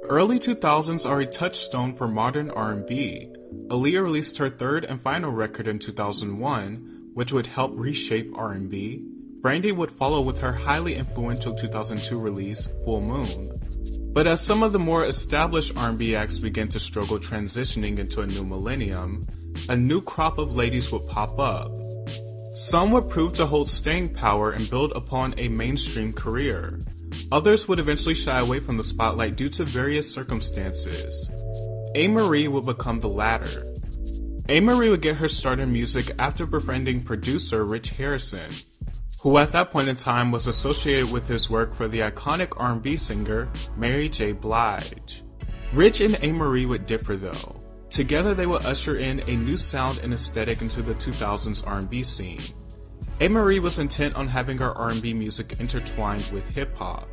Early 2000s are a touchstone for modern R&B. Aaliyah released her third and final record in 2001, which would help reshape R&B. Brandy would follow with her highly influential 2002 release, Full Moon. But as some of the more established R&B acts began to struggle transitioning into a new millennium, a new crop of ladies would pop up. Some would prove to hold staying power and build upon a mainstream career. Others would eventually shy away from the spotlight due to various circumstances. Amerie would become the latter. Amerie would get her start in music after befriending producer Rich Harrison, who at that point in time was associated with his work for the iconic R&B singer Mary J. Blige. Rich and Amerie would differ though. Together they would usher in a new sound and aesthetic into the 2000s R&B scene. Amerie was intent on having her R&B music intertwined with hip-hop.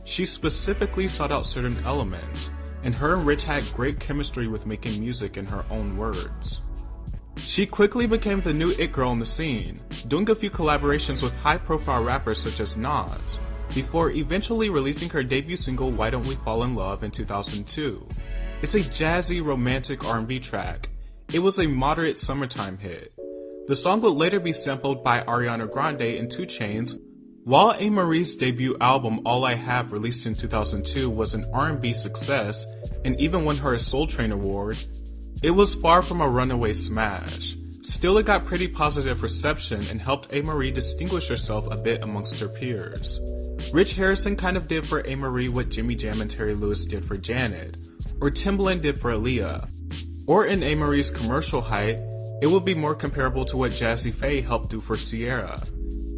She specifically sought out certain elements, and her and Rich had great chemistry with making music in her own words. She quickly became the new it girl in the scene, doing a few collaborations with high-profile rappers such as Nas, before eventually releasing her debut single Why Don't We Fall in Love in 2002. It's a jazzy, romantic R&B track. It was a moderate summertime hit. The song would later be sampled by Ariana Grande and 2 Chainz, while Amerie's debut album All I Have, released in 2002, was an R&B success and even won her a Soul Train award. It was far from a runaway smash. Still, it got pretty positive reception and helped Amerie distinguish herself a bit amongst her peers. Rich Harrison kind of did for Amerie what Jimmy Jam and Terry Lewis did for Janet, or Timbaland did for Aaliyah. Or in Amerie's commercial height, it would be more comparable to what Jazzy Faye helped do for Ciara.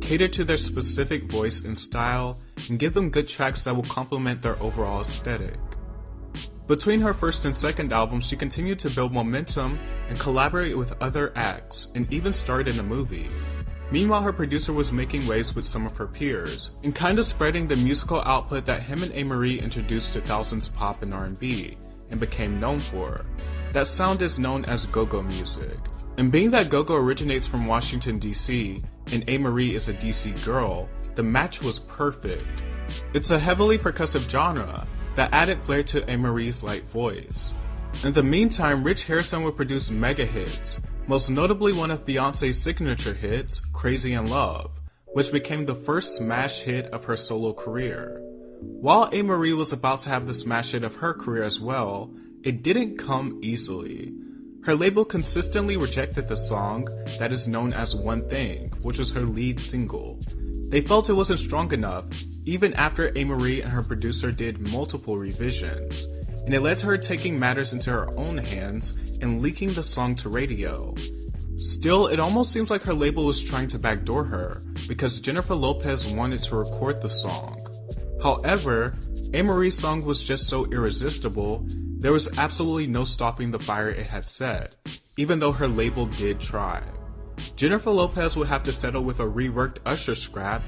Cater to their specific voice and style, and give them good tracks that will complement their overall aesthetic. Between her first and second albums, she continued to build momentum and collaborate with other acts, and even starred in a movie. Meanwhile, her producer was making waves with some of her peers, and kinda spreading the musical output that him and Amerie introduced to thousands pop and R&B, and became known for. That sound is known as go-go music. And being that go-go originates from Washington, D.C., and Amerie is a D.C. girl, the match was perfect. It's a heavily percussive genre that added flair to Amerie's light voice. In the meantime, Rich Harrison would produce mega hits, most notably one of Beyoncé's signature hits, Crazy in Love, which became the first smash hit of her solo career. While Amerie was about to have the smash hit of her career as well, it didn't come easily. Her label consistently rejected the song that is known as One Thing, which was her lead single. They felt it wasn't strong enough, even after Amerie and her producer did multiple revisions, and it led to her taking matters into her own hands and leaking the song to radio. Still, it almost seems like her label was trying to backdoor her, because Jennifer Lopez wanted to record the song. However, Amerie's song was just so irresistible, there was absolutely no stopping the fire it had set, even though her label did try. Jennifer Lopez would have to settle with a reworked Usher scrap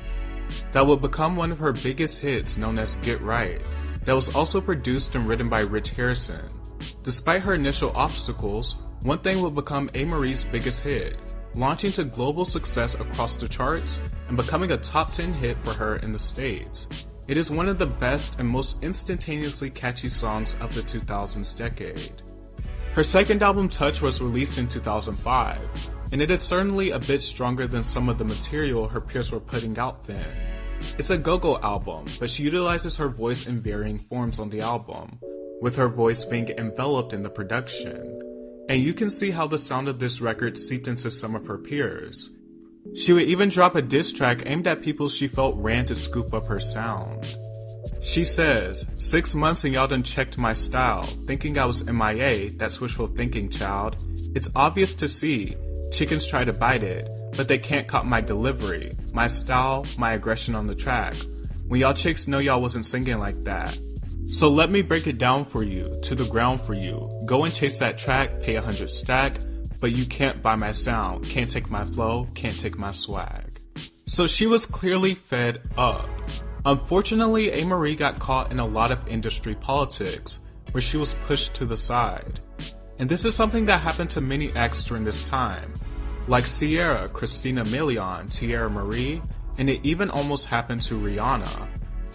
that would become one of her biggest hits, known as Get Right, that was also produced and written by Rich Harrison. Despite her initial obstacles, One Thing would become Amerie's biggest hit, launching to global success across the charts and becoming a top 10 hit for her in the States. It is one of the best and most instantaneously catchy songs of the 2000s decade. Her second album, Touch, was released in 2005, and it is certainly a bit stronger than some of the material her peers were putting out then. It's a go-go album, but she utilizes her voice in varying forms on the album, with her voice being enveloped in the production. And you can see how the sound of this record seeped into some of her peers. She would even drop a diss track aimed at people she felt ran to scoop up her sound. She says, 6 months and y'all done checked my style, thinking I was MIA, that's wishful thinking, child. It's obvious to see, chickens try to bite it, but they can't cop my delivery, my style, my aggression on the track. When y'all chicks know y'all wasn't singing like that. So let me break it down for you, to the ground for you. Go and chase that track, pay 100 stack, but you can't buy my sound, can't take my flow, can't take my swag. So she was clearly fed up. Unfortunately, Amerie got caught in a lot of industry politics, where she was pushed to the side. And this is something that happened to many acts during this time, like Ciara, Christina Milian, Tierra Marie, and it even almost happened to Rihanna.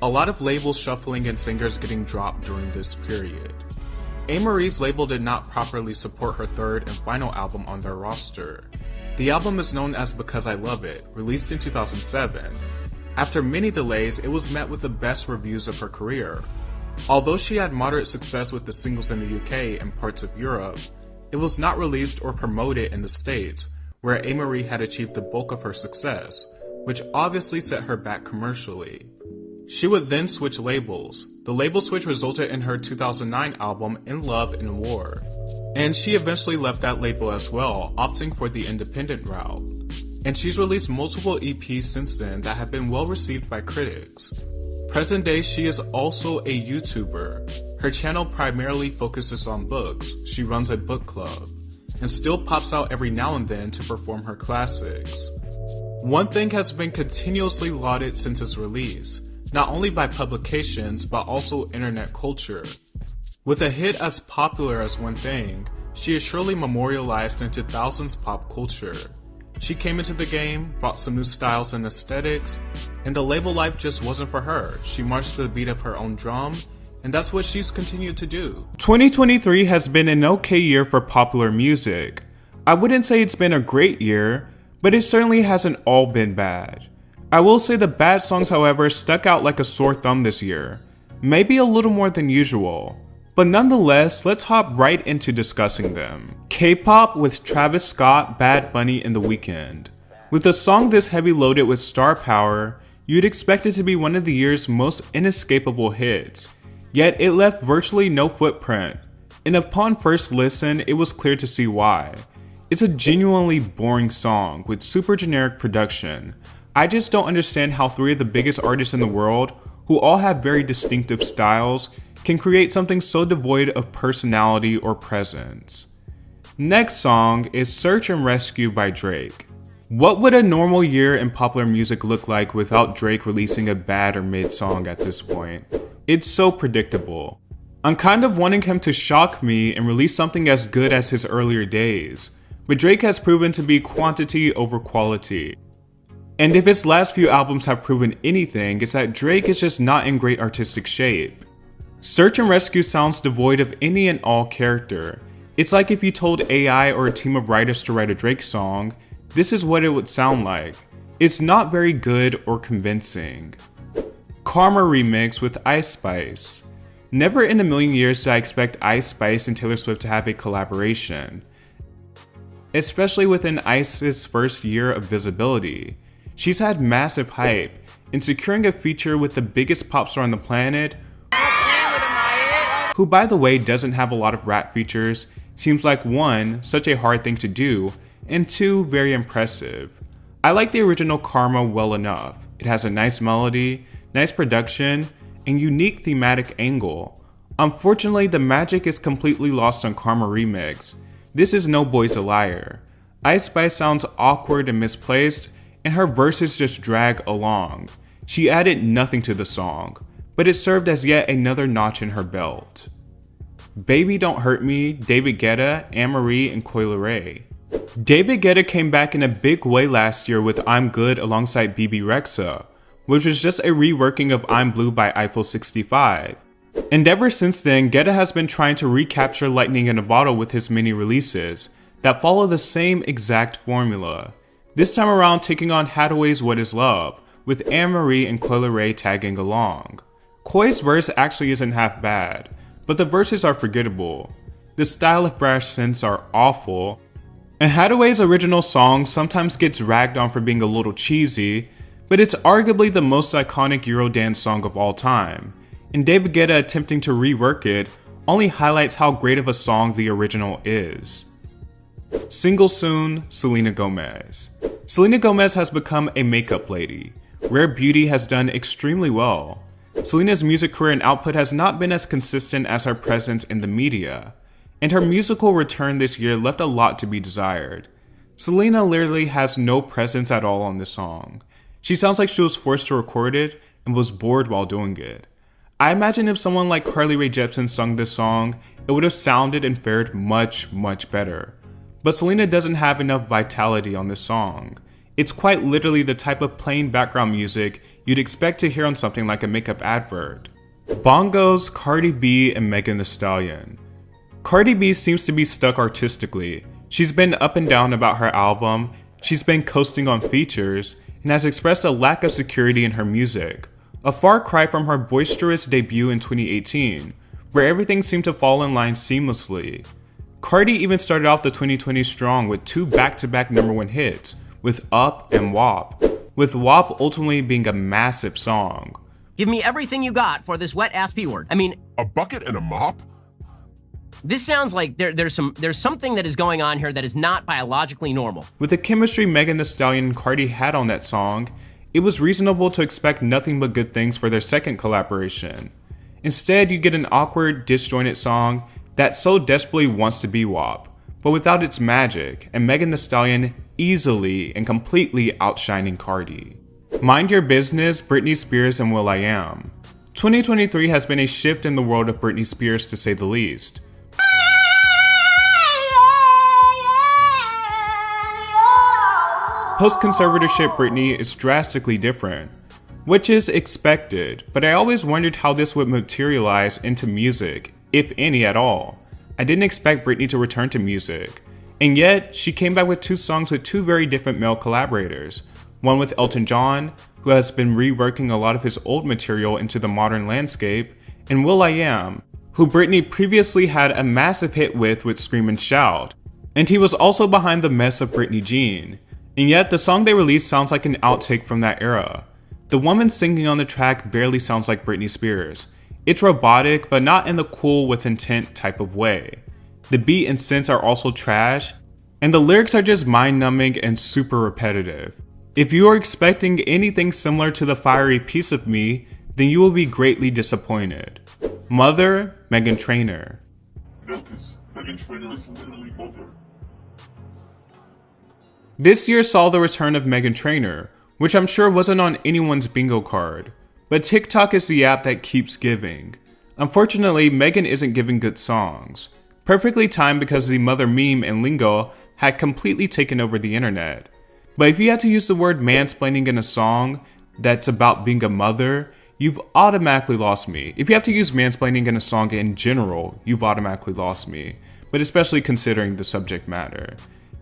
a lot of labels shuffling and singers getting dropped during this period. Amerie's label did not properly support her third and final album on their roster. The album is known as Because I Love It, released in 2007. After many delays, it was met with the best reviews of her career. Although she had moderate success with the singles in the UK and parts of Europe, it was not released or promoted in the States, where Amerie had achieved the bulk of her success, which obviously set her back commercially. She would then switch labels. The label switch resulted in her 2009 album In Love and War. And she eventually left that label as well, opting for the independent route. And she's released multiple EPs since then that have been well received by critics. Present day, she is also a YouTuber. Her channel primarily focuses on books. She runs a book club, and still pops out every now and then to perform her classics. One Thing has been continuously lauded since its release, not only by publications, but also internet culture. With a hit as popular as One Thing, she is surely memorialized into thousands pop culture. She came into the game, brought some new styles and aesthetics, and the label life just wasn't for her. She marched to the beat of her own drum, and that's what she's continued to do. 2023 has been an okay year for popular music. I wouldn't say it's been a great year, but it certainly hasn't all been bad. I will say the bad songs, however, stuck out like a sore thumb this year. Maybe a little more than usual. But nonetheless, let's hop right into discussing them. K-pop with Travis Scott, Bad Bunny, and The Weeknd. With a song this heavy loaded with star power, you'd expect it to be one of the year's most inescapable hits. Yet it left virtually no footprint. And upon first listen, it was clear to see why. It's a genuinely boring song with super generic production. I just don't understand how three of the biggest artists in the world, who all have very distinctive styles, can create something so devoid of personality or presence. Next song is Search and Rescue by Drake. What would a normal year in popular music look like without Drake releasing a bad or mid song at this point? It's so predictable. I'm kind of wanting him to shock me and release something as good as his earlier days, but Drake has proven to be quantity over quality. And if his last few albums have proven anything, it's that Drake is just not in great artistic shape. Search and Rescue sounds devoid of any and all character. It's like if you told AI or a team of writers to write a Drake song, this is what it would sound like. It's not very good or convincing. Karma remix with Ice Spice. Never in a million years did I expect Ice Spice and Taylor Swift to have a collaboration, especially within Ice's first year of visibility. She's had massive hype, and securing a feature with the biggest pop star on the planet, who by the way doesn't have a lot of rap features, seems like 1, such a hard thing to do, and 2, very impressive. I like the original Karma well enough. It has a nice melody, nice production, and unique thematic angle. Unfortunately, the magic is completely lost on Karma remix. This is No Boy's a Liar. Ice Spice sounds awkward and misplaced, and her verses just drag along. She added nothing to the song, but it served as yet another notch in her belt. Baby Don't Hurt Me, David Guetta, Amerie, and Coi Leray. David Guetta came back in a big way last year with I'm Good alongside BB Rexa, which was just a reworking of I'm Blue by Eiffel 65. And ever since then, Guetta has been trying to recapture lightning in a bottle with his mini releases that follow the same exact formula. This time around taking on Hathaway's What Is Love, with Amerie and Coi Leray tagging along. Coi's verse actually isn't half bad, but the verses are forgettable. The style of brash synths are awful, and Hathaway's original song sometimes gets ragged on for being a little cheesy, but it's arguably the most iconic Eurodance song of all time, and David Guetta attempting to rework it only highlights how great of a song the original is. Single soon, Selena Gomez. Selena Gomez has become a makeup lady. Rare Beauty has done extremely well. Selena's music career and output has not been as consistent as her presence in the media, and her musical return this year left a lot to be desired. Selena literally has no presence at all on this song. She sounds like she was forced to record it and was bored while doing it. I imagine if someone like Carly Rae Jepsen sung this song, it would have sounded and fared much, much better. But Selena doesn't have enough vitality on this song. It's quite literally the type of plain background music you'd expect to hear on something like a makeup advert. Bongos, Cardi B, and Megan Thee Stallion. Cardi B seems to be stuck artistically. She's been up and down about her album, she's been coasting on features, and has expressed a lack of security in her music. A far cry from her boisterous debut in 2018, where everything seemed to fall in line seamlessly. Cardi even started off the 2020 strong with 2 back-to-back #1 hits, with Up and WAP, with WAP ultimately being a massive song. Give me everything you got for this wet-ass P-word. I mean, a bucket and a mop? This sounds like there's something that is going on here that is not biologically normal. With the chemistry Megan Thee Stallion and Cardi had on that song, it was reasonable to expect nothing but good things for their second collaboration. Instead, you get an awkward, disjointed song that so desperately wants to be WAP, but without its magic, and Megan Thee Stallion easily and completely outshining Cardi. Mind Your Business, Britney Spears, and will.i.am. 2023 has been a shift in the world of Britney Spears, to say the least. Post-conservatorship Britney is drastically different, which is expected, but I always wondered how this would materialize into music, if any at all. I didn't expect Britney to return to music, and yet she came back with 2 songs with 2 very different male collaborators. One with Elton John, who has been reworking a lot of his old material into the modern landscape, and will.i.am, who Britney previously had a massive hit with Scream and Shout, and he was also behind the mess of Britney Jean. And yet, the song they released sounds like an outtake from that era. The woman singing on the track barely sounds like Britney Spears. It's robotic, but not in the cool with intent type of way. The beat and synths are also trash, and the lyrics are just mind-numbing and super repetitive. If you are expecting anything similar to the fiery Piece of Me, then you will be greatly disappointed. Mother, Meghan Trainor. No, because Meghan Trainor is literally mother. This year saw the return of Meghan Trainor, which I'm sure wasn't on anyone's bingo card, but TikTok is the app that keeps giving. Unfortunately, Meghan isn't giving good songs. Perfectly timed because the mother meme and lingo had completely taken over the internet. But if you had to use the word mansplaining in a song that's about being a mother, you've automatically lost me. If you have to use mansplaining in a song in general, you've automatically lost me, but especially considering the subject matter.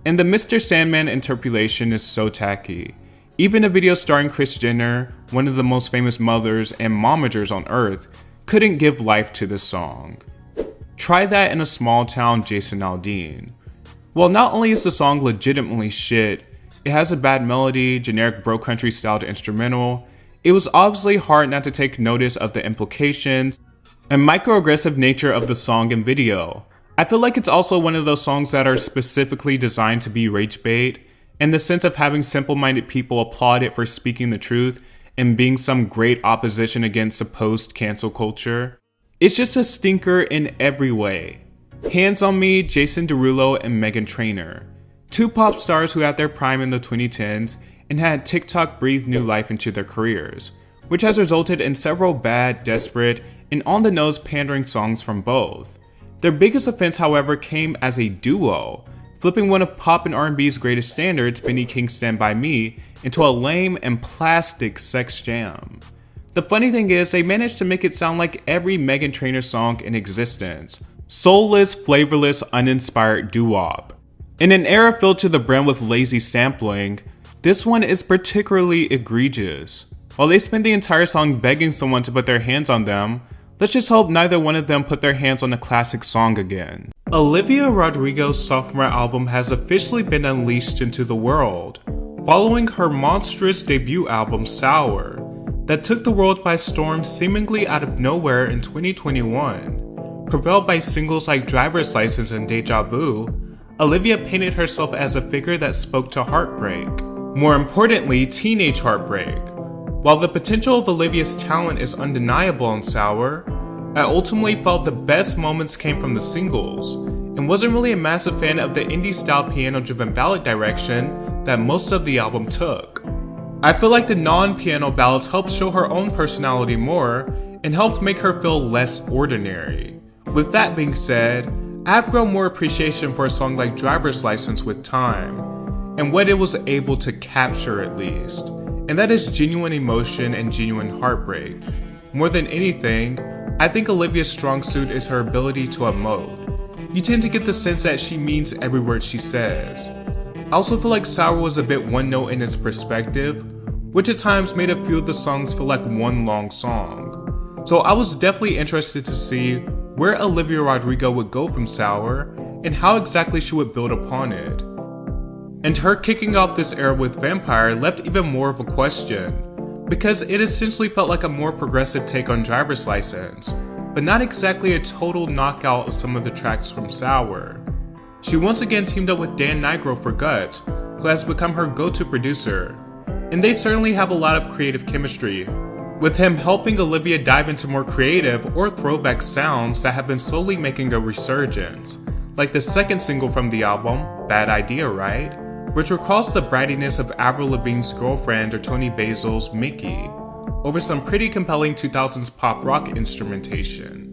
And the Mr. Sandman interpolation is so tacky. Even a video starring Kris Jenner, one of the most famous mothers and momagers on earth, couldn't give life to this song. Try that in a small town Jason Aldean. Well, not only is the song legitimately shit, it has a bad melody, generic bro country styled instrumental, it was obviously hard not to take notice of the implications and microaggressive nature of the song and video. I feel like it's also one of those songs that are specifically designed to be rage bait, in the sense of having simple-minded people applaud it for speaking the truth and being some great opposition against supposed cancel culture. It's just a stinker in every way. Hands on Me, Jason Derulo, and Meghan Trainor. 2 pop stars who had their prime in the 2010s and had TikTok breathe new life into their careers, which has resulted in several bad, desperate, and on-the-nose pandering songs from both. Their biggest offense, however, came as a duo, flipping one of pop and R&B's greatest standards, Benny King's Stand By Me, into a lame and plastic sex jam. The funny thing is, they managed to make it sound like every Meghan Trainor song in existence. Soulless, flavorless, uninspired doo-wop. In an era filled to the brim with lazy sampling, this one is particularly egregious. While they spend the entire song begging someone to put their hands on them, let's just hope neither one of them put their hands on a classic song again. Olivia Rodrigo's sophomore album has officially been unleashed into the world, following her monstrous debut album Sour, that took the world by storm seemingly out of nowhere in 2021. Propelled by singles like Driver's License and Deja Vu, Olivia painted herself as a figure that spoke to heartbreak. More importantly, teenage heartbreak. While the potential of Olivia's talent is undeniable on Sour, I ultimately felt the best moments came from the singles, and wasn't really a massive fan of the indie-style piano-driven ballad direction that most of the album took. I feel like the non-piano ballads helped show her own personality more, and helped make her feel less ordinary. With that being said, I've grown more appreciation for a song like Driver's License with time, and what it was able to capture at least. and that is genuine emotion and genuine heartbreak. More than anything, I think Olivia's strong suit is her ability to emote. You tend to get the sense that she means every word she says. I also feel like Sour was a bit one note in its perspective, which at times made a few of the songs feel like one long song. So I was definitely interested to see where Olivia Rodrigo would go from Sour, and how exactly she would build upon it. And her kicking off this era with Vampire left even more of a question, because it essentially felt like a more progressive take on Driver's License, but not exactly a total knockout of some of the tracks from Sour. She once again teamed up with Dan Nigro for Guts, who has become her go-to producer, and they certainly have a lot of creative chemistry, with him helping Olivia dive into more creative or throwback sounds that have been slowly making a resurgence, like the second single from the album, Bad Idea, Right?, which recalls the brattiness of Avril Lavigne's girlfriend or Tony Basil's Mickey, over some pretty compelling 2000s pop rock instrumentation.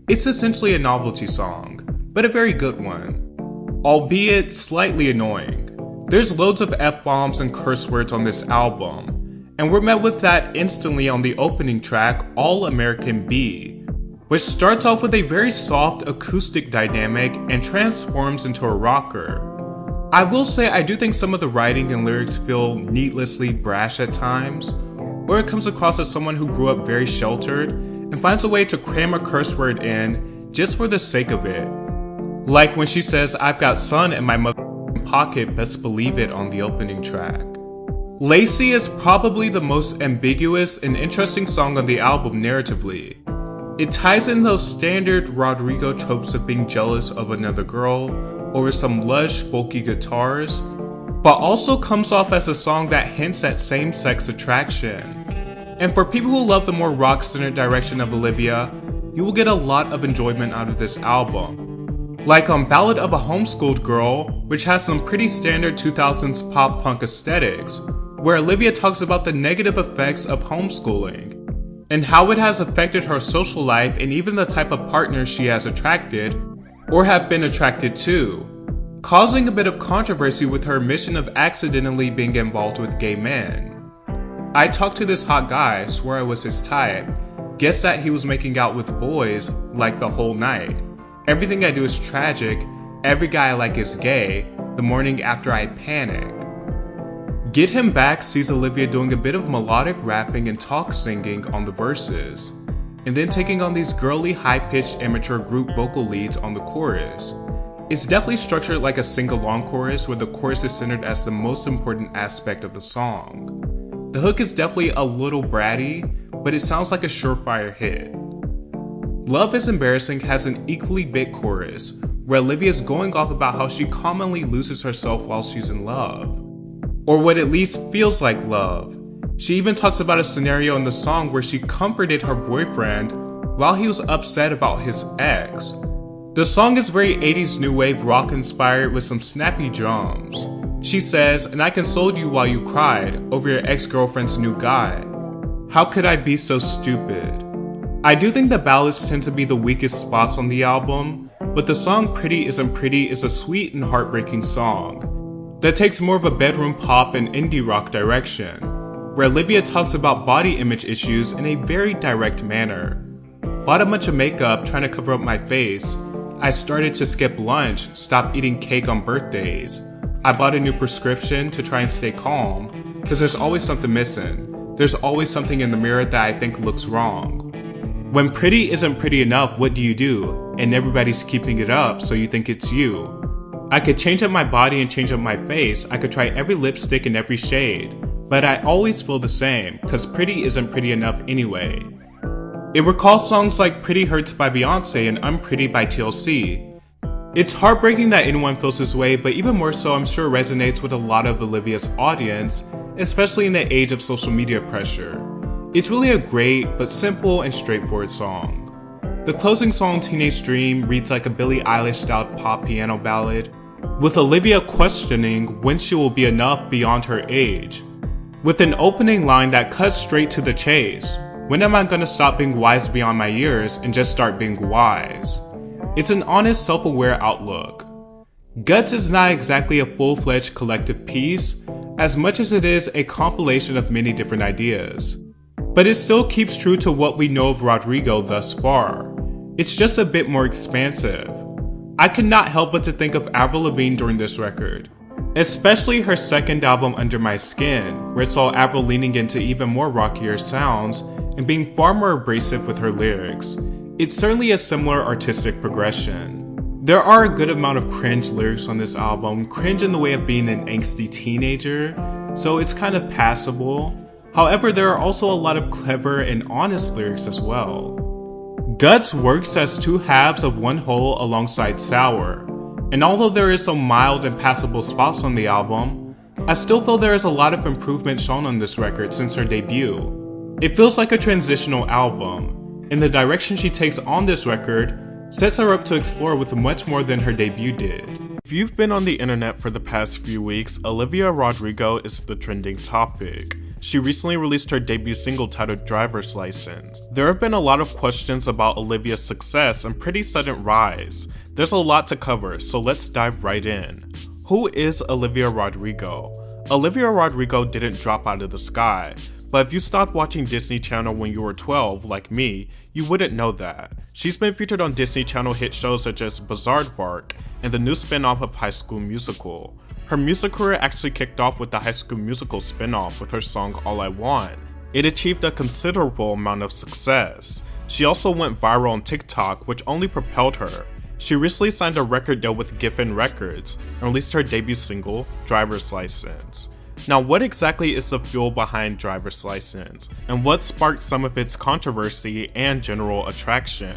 It's essentially a novelty song, but a very good one, albeit slightly annoying. There's loads of F-bombs and curse words on this album, and we're met with that instantly on the opening track, All American B, which starts off with a very soft acoustic dynamic and transforms into a rocker. I will say I do think some of the writing and lyrics feel needlessly brash at times, or it comes across as someone who grew up very sheltered and finds a way to cram a curse word in just for the sake of it. Like when she says, "I've got sun in my pocket, best believe it," on the opening track. Lacey is probably the most ambiguous and interesting song on the album narratively. It ties in those standard Rodrigo tropes of being jealous of another girl over some lush, folky guitars, but also comes off as a song that hints at same-sex attraction. And for people who love the more rock-centered direction of Olivia, you will get a lot of enjoyment out of this album. Like on Ballad of a Homeschooled Girl, which has some pretty standard 2000s pop-punk aesthetics, where Olivia talks about the negative effects of homeschooling, and how it has affected her social life and even the type of partners she has attracted, or have been attracted to, causing a bit of controversy with her admission of accidentally being involved with gay men. I talked to this hot guy, swore I was his type, guessed that he was making out with boys like the whole night. Everything I do is tragic, every guy I like is gay, the morning after I panic. Get Him Back sees Olivia doing a bit of melodic rapping and talk singing on the verses, and then taking on these girly high-pitched amateur group vocal leads on the chorus. It's definitely structured like a sing-along chorus where the chorus is centered as the most important aspect of the song. The hook is definitely a little bratty, but it sounds like a surefire hit. Love is Embarrassing has an equally big chorus, where Olivia is going off about how she commonly loses herself while she's in love, or what at least feels like love. She even talks about a scenario in the song where she comforted her boyfriend while he was upset about his ex. The song is very 80s new wave rock inspired with some snappy drums. She says, "And I consoled you while you cried over your ex-girlfriend's new guy. How could I be so stupid?" I do think the ballads tend to be the weakest spots on the album, but the song Pretty Isn't Pretty is a sweet and heartbreaking song that takes more of a bedroom pop and indie rock direction, where Olivia talks about body image issues in a very direct manner. Bought a bunch of makeup trying to cover up my face. I started to skip lunch, stopped eating cake on birthdays. I bought a new prescription to try and stay calm, because there's always something missing. There's always something in the mirror that I think looks wrong. When pretty isn't pretty enough, what do? And everybody's keeping it up, so you think it's you. I could change up my body and change up my face. I could try every lipstick in every shade, but I always feel the same, cause pretty isn't pretty enough anyway. It recalls songs like Pretty Hurts by Beyonce and Unpretty by TLC. It's heartbreaking that anyone feels this way, but even more so I'm sure resonates with a lot of Olivia's audience, especially in the age of social media pressure. It's really a great, but simple and straightforward song. The closing song, Teenage Dream, reads like a Billie Eilish-styled pop piano ballad, with Olivia questioning when she will be enough beyond her age, with an opening line that cuts straight to the chase. When am I gonna stop being wise beyond my years and just start being wise? It's an honest, self-aware outlook. Guts is not exactly a full-fledged collective piece, as much as it is a compilation of many different ideas. But it still keeps true to what we know of Rodrigo thus far. It's just a bit more expansive. I could not help but to think of Avril Lavigne during this record, especially her second album Under My Skin, where it saw Avril leaning into even more rockier sounds and being far more abrasive with her lyrics. It's certainly a similar artistic progression. There are a good amount of cringe lyrics on this album, cringe in the way of being an angsty teenager, so it's kind of passable. However, there are also a lot of clever and honest lyrics as well. Guts works as two halves of one whole alongside Sour, and although there is some mild and passable spots on the album, I still feel there is a lot of improvement shown on this record since her debut. It feels like a transitional album, and the direction she takes on this record sets her up to explore with much more than her debut did. If you've been on the internet for the past few weeks, Olivia Rodrigo is the trending topic. She recently released her debut single titled Driver's License. There have been a lot of questions about Olivia's success and pretty sudden rise. There's a lot to cover, so let's dive right in. Who is Olivia Rodrigo? Olivia Rodrigo didn't drop out of the sky, but if you stopped watching Disney Channel when you were 12, like me, you wouldn't know that. She's been featured on Disney Channel hit shows such as Bizaardvark and the new spin-off of High School Musical. Her music career actually kicked off with the High School Musical spin-off with her song All I Want. It achieved a considerable amount of success. She also went viral on TikTok, which only propelled her. She recently signed a record deal with Geffen Records and released her debut single, Driver's License. Now, what exactly is the fuel behind Driver's License, and what sparked some of its controversy and general attraction?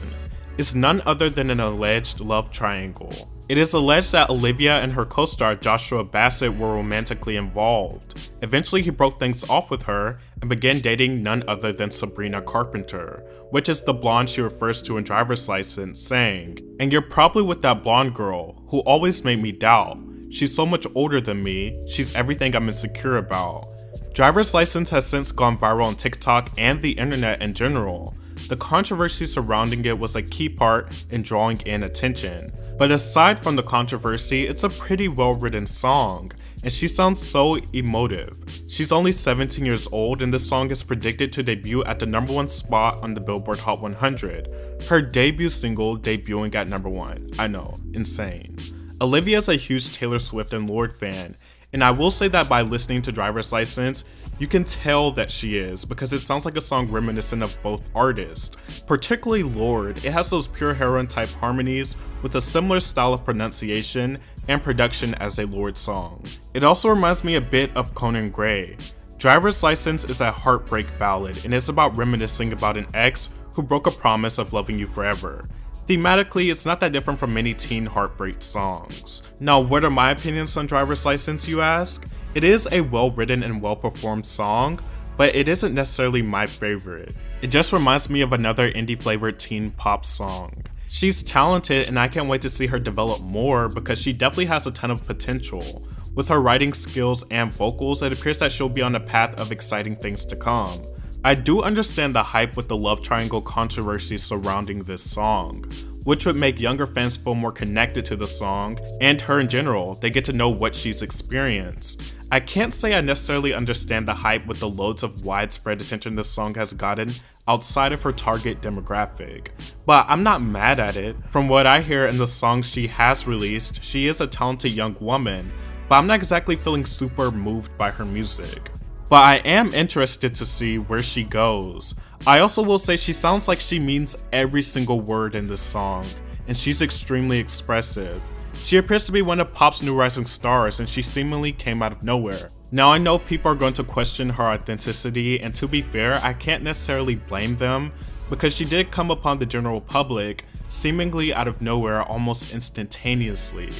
It's none other than an alleged love triangle. It is alleged that Olivia and her co-star Joshua Bassett were romantically involved. Eventually, he broke things off with her and began dating none other than Sabrina Carpenter, which is the blonde she refers to in Driver's License, saying, "And you're probably with that blonde girl who always made me doubt. She's so much older than me, she's everything I'm insecure about." Driver's License has since gone viral on TikTok and the internet in general. The controversy surrounding it was a key part in drawing in attention. But aside from the controversy, it's a pretty well-written song, and she sounds so emotive. She's only 17 years old, and this song is predicted to debut at the #1 spot on the Billboard Hot 100. Her debut single debuting at #1. I know, insane. Olivia is a huge Taylor Swift and Lorde fan, and I will say that by listening to Driver's License, you can tell that she is, because it sounds like a song reminiscent of both artists. Particularly Lorde, it has those pure heroine type harmonies with a similar style of pronunciation and production as a Lorde song. It also reminds me a bit of Conan Gray. Driver's License is a heartbreak ballad, and it's about reminiscing about an ex who broke a promise of loving you forever. Thematically, it's not that different from many teen heartbreak songs. Now, what are my opinions on Driver's License, you ask? It is a well-written and well-performed song, but it isn't necessarily my favorite. It just reminds me of another indie-flavored teen pop song. She's talented, and I can't wait to see her develop more because she definitely has a ton of potential. With her writing skills and vocals, it appears that she'll be on a path of exciting things to come. I do understand the hype with the love triangle controversy surrounding this song, which would make younger fans feel more connected to the song and her in general. They get to know what she's experienced. I can't say I necessarily understand the hype with the loads of widespread attention this song has gotten outside of her target demographic, but I'm not mad at it. From what I hear in the songs she has released, she is a talented young woman, but I'm not exactly feeling super moved by her music. But I am interested to see where she goes. I also will say she sounds like she means every single word in this song, and she's extremely expressive. She appears to be one of pop's new rising stars, and she seemingly came out of nowhere. Now I know people are going to question her authenticity, and to be fair, I can't necessarily blame them, because she did come upon the general public seemingly out of nowhere almost instantaneously.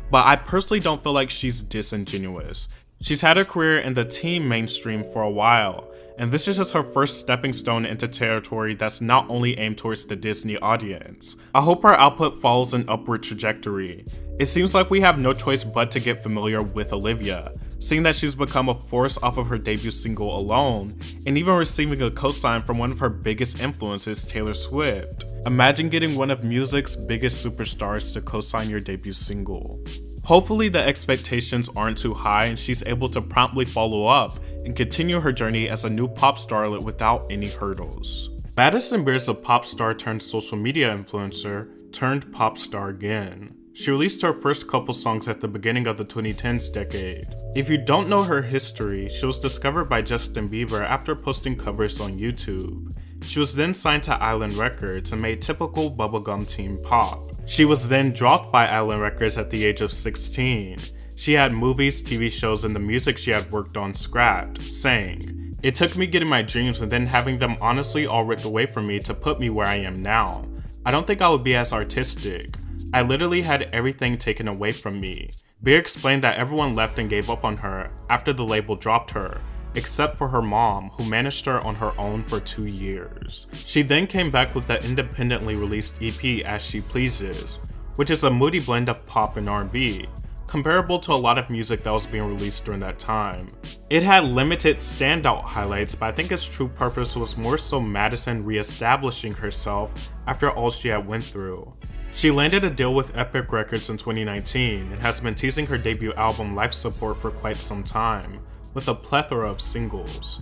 But I personally don't feel like she's disingenuous. She's had a career in the teen mainstream for a while, and this is just her first stepping stone into territory that's not only aimed towards the Disney audience. I hope her output follows an upward trajectory. It seems like we have no choice but to get familiar with Olivia, seeing that she's become a force off of her debut single alone, and even receiving a co-sign from one of her biggest influences, Taylor Swift. Imagine getting one of music's biggest superstars to co-sign your debut single. Hopefully the expectations aren't too high and she's able to promptly follow up and continue her journey as a new pop starlet without any hurdles. Madison Beer is a pop star turned social media influencer turned pop star again. She released her first couple songs at the beginning of the 2010s decade. If you don't know her history, she was discovered by Justin Bieber after posting covers on YouTube. She was then signed to Island Records and made typical bubblegum teen pop. She was then dropped by Island Records at the age of 16. She had movies, TV shows, and the music she had worked on scrapped, saying, "It took me getting my dreams and then having them honestly all ripped away from me to put me where I am now. I don't think I would be as artistic. I literally had everything taken away from me." Beer explained that everyone left and gave up on her after the label dropped her, except for her mom, who managed her on her own for 2 years. She then came back with the independently released EP As She Pleases, which is a moody blend of pop and R&B, comparable to a lot of music that was being released during that time. It had limited standout highlights, but I think its true purpose was more so Madison re-establishing herself after all she had went through. She landed a deal with Epic Records in 2019 and has been teasing her debut album Life Support for quite some time, with a plethora of singles.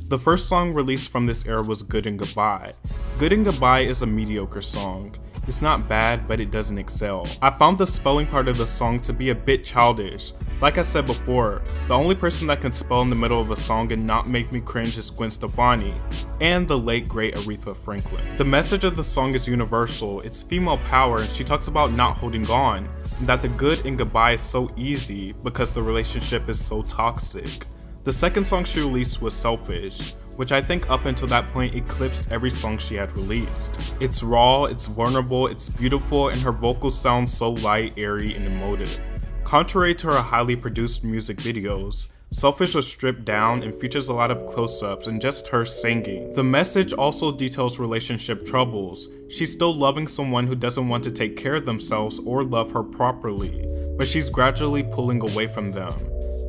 The first song released from this era was Good and Goodbye. Good and Goodbye is a mediocre song. It's not bad, but it doesn't excel. I found the spelling part of the song to be a bit childish. Like I said before, the only person that can spell in the middle of a song and not make me cringe is Gwen Stefani, and the late great Aretha Franklin. The message of the song is universal. It's female power, and she talks about not holding on, and that the good and goodbye is so easy because the relationship is so toxic. The second song she released was Selfish, which I think up until that point eclipsed every song she had released. It's raw, it's vulnerable, it's beautiful, and her vocals sound so light, airy, and emotive. Contrary to her highly produced music videos, Selfish was stripped down and features a lot of close-ups and just her singing. The message also details relationship troubles. She's still loving someone who doesn't want to take care of themselves or love her properly, but she's gradually pulling away from them.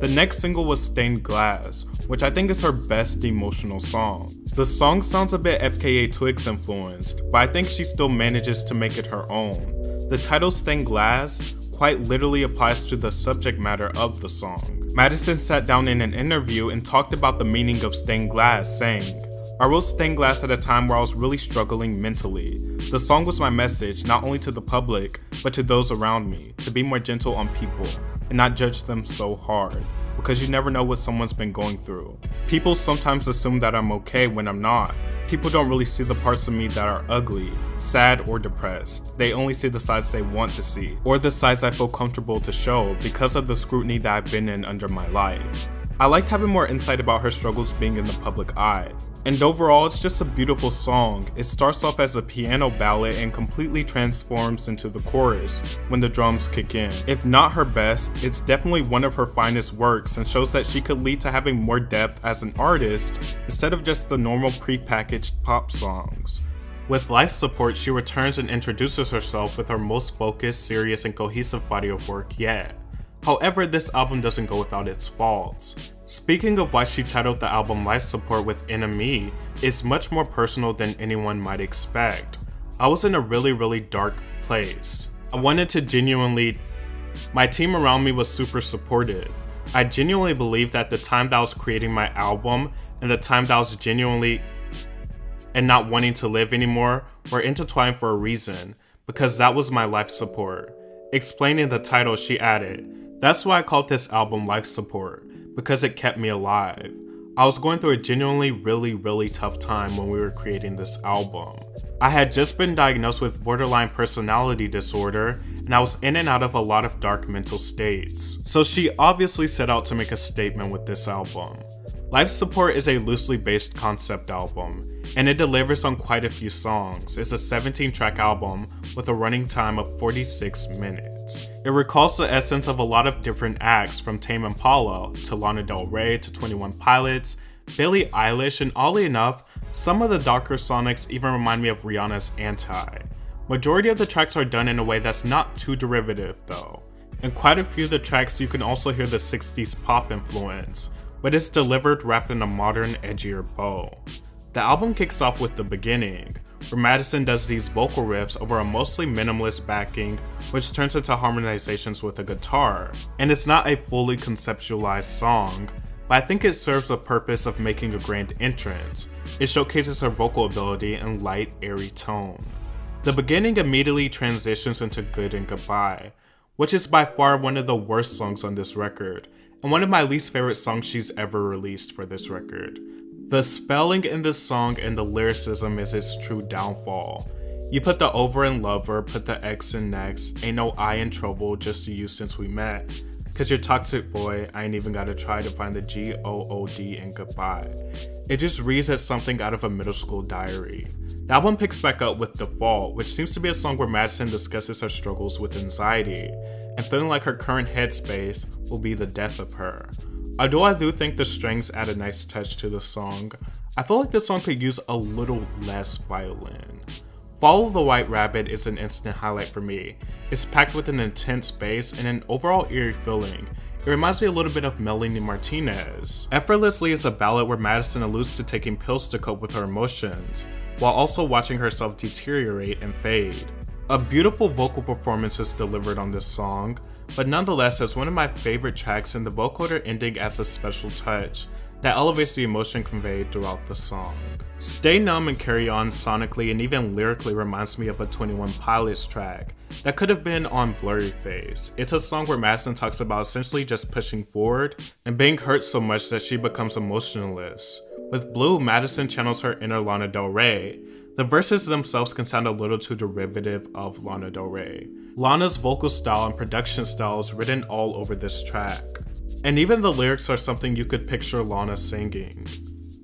The next single was Stained Glass, which I think is her best emotional song. The song sounds a bit FKA Twigs influenced, but I think she still manages to make it her own. The title Stained Glass quite literally applies to the subject matter of the song. Madison sat down in an interview and talked about the meaning of stained glass, saying, "I wrote Stained Glass at a time where I was really struggling mentally. The song was my message not only to the public, but to those around me, to be more gentle on people and not judge them so hard, because you never know what someone's been going through. People sometimes assume that I'm okay when I'm not. People don't really see the parts of me that are ugly, sad, or depressed. They only see the sides they want to see, or the sides I feel comfortable to show because of the scrutiny that I've been in under my life." I liked having more insight about her struggles being in the public eye. And overall, it's just a beautiful song. It starts off as a piano ballad and completely transforms into the chorus when the drums kick in. If not her best, it's definitely one of her finest works and shows that she could lead to having more depth as an artist instead of just the normal pre-packaged pop songs. With Life Support, she returns and introduces herself with her most focused, serious, and cohesive body of work yet. However, this album doesn't go without its faults. Speaking of why she titled the album Life Support with Enemy, it's much more personal than anyone might expect. I was in a really dark place. I wanted to genuinely... My team around me was super supportive. I genuinely believed that the time that I was creating my album and the time that I was genuinely and not wanting to live anymore were intertwined for a reason, because that was my life support. Explaining the title, she added, "That's why I called this album Life Support, because it kept me alive. I was going through a genuinely really tough time when we were creating this album. I had just been diagnosed with borderline personality disorder, and I was in and out of a lot of dark mental states. So she obviously set out to make a statement with this album. Life Support is a loosely based concept album, and it delivers on quite a few songs. It's a 17-track album with a running time of 46 minutes. It recalls the essence of a lot of different acts, from Tame Impala to Lana Del Rey to 21 Pilots, Billie Eilish, and oddly enough, some of the darker sonics even remind me of Rihanna's Anti. Majority of the tracks are done in a way that's not too derivative though. In quite a few of the tracks you can also hear the 60s pop influence, but it's delivered wrapped in a modern, edgier bow. The album kicks off with The Beginning, where Madison does these vocal riffs over a mostly minimalist backing, which turns into harmonizations with a guitar. And it's not a fully conceptualized song, but I think it serves a purpose of making a grand entrance. It showcases her vocal ability and light, airy tone. The beginning immediately transitions into Good and Goodbye, which is by far one of the worst songs on this record, and one of my least favorite songs she's ever released for this record. The spelling in this song and the lyricism is its true downfall. You put the over in lover, put the X in next, ain't no I in trouble, just you since we met. Cause you're toxic boy, I ain't even gotta try to find the G-O-O-D in goodbye. It just reads as something out of a middle school diary. The album picks back up with Default, which seems to be a song where Madison discusses her struggles with anxiety, and feeling like her current headspace will be the death of her. Although I do think the strings add a nice touch to the song, I feel like this song could use a little less violin. Follow the White Rabbit is an instant highlight for me. It's packed with an intense bass and an overall eerie feeling. It reminds me a little bit of Melanie Martinez. Effortlessly is a ballad where Madison alludes to taking pills to cope with her emotions, while also watching herself deteriorate and fade. A beautiful vocal performance is delivered on this song, but nonetheless as one of my favorite tracks, and the vocoder ending as a special touch that elevates the emotion conveyed throughout the song. Stay Numb and Carry On sonically and even lyrically reminds me of a 21 Pilots track that could have been on Blurry Face. It's a song where Madison talks about essentially just pushing forward and being hurt so much that she becomes emotionless. With Blue, Madison channels her inner Lana Del Rey. The verses themselves can sound a little too derivative of Lana Del Rey. Lana's vocal style and production style is written all over this track. And even the lyrics are something you could picture Lana singing.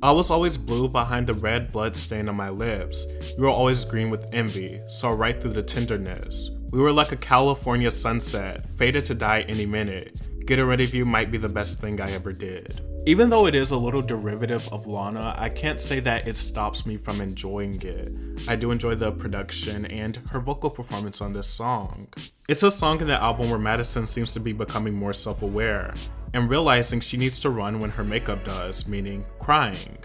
I was always blue behind the red blood stain on my lips. You were always green with envy, saw right through the tenderness. We were like a California sunset, fated to die any minute. Getting rid of you might be the best thing I ever did. Even though it is a little derivative of Lana, I can't say that it stops me from enjoying it. I do enjoy the production and her vocal performance on this song. It's a song in the album where Madison seems to be becoming more self-aware and realizing she needs to run when her makeup does, meaning crying.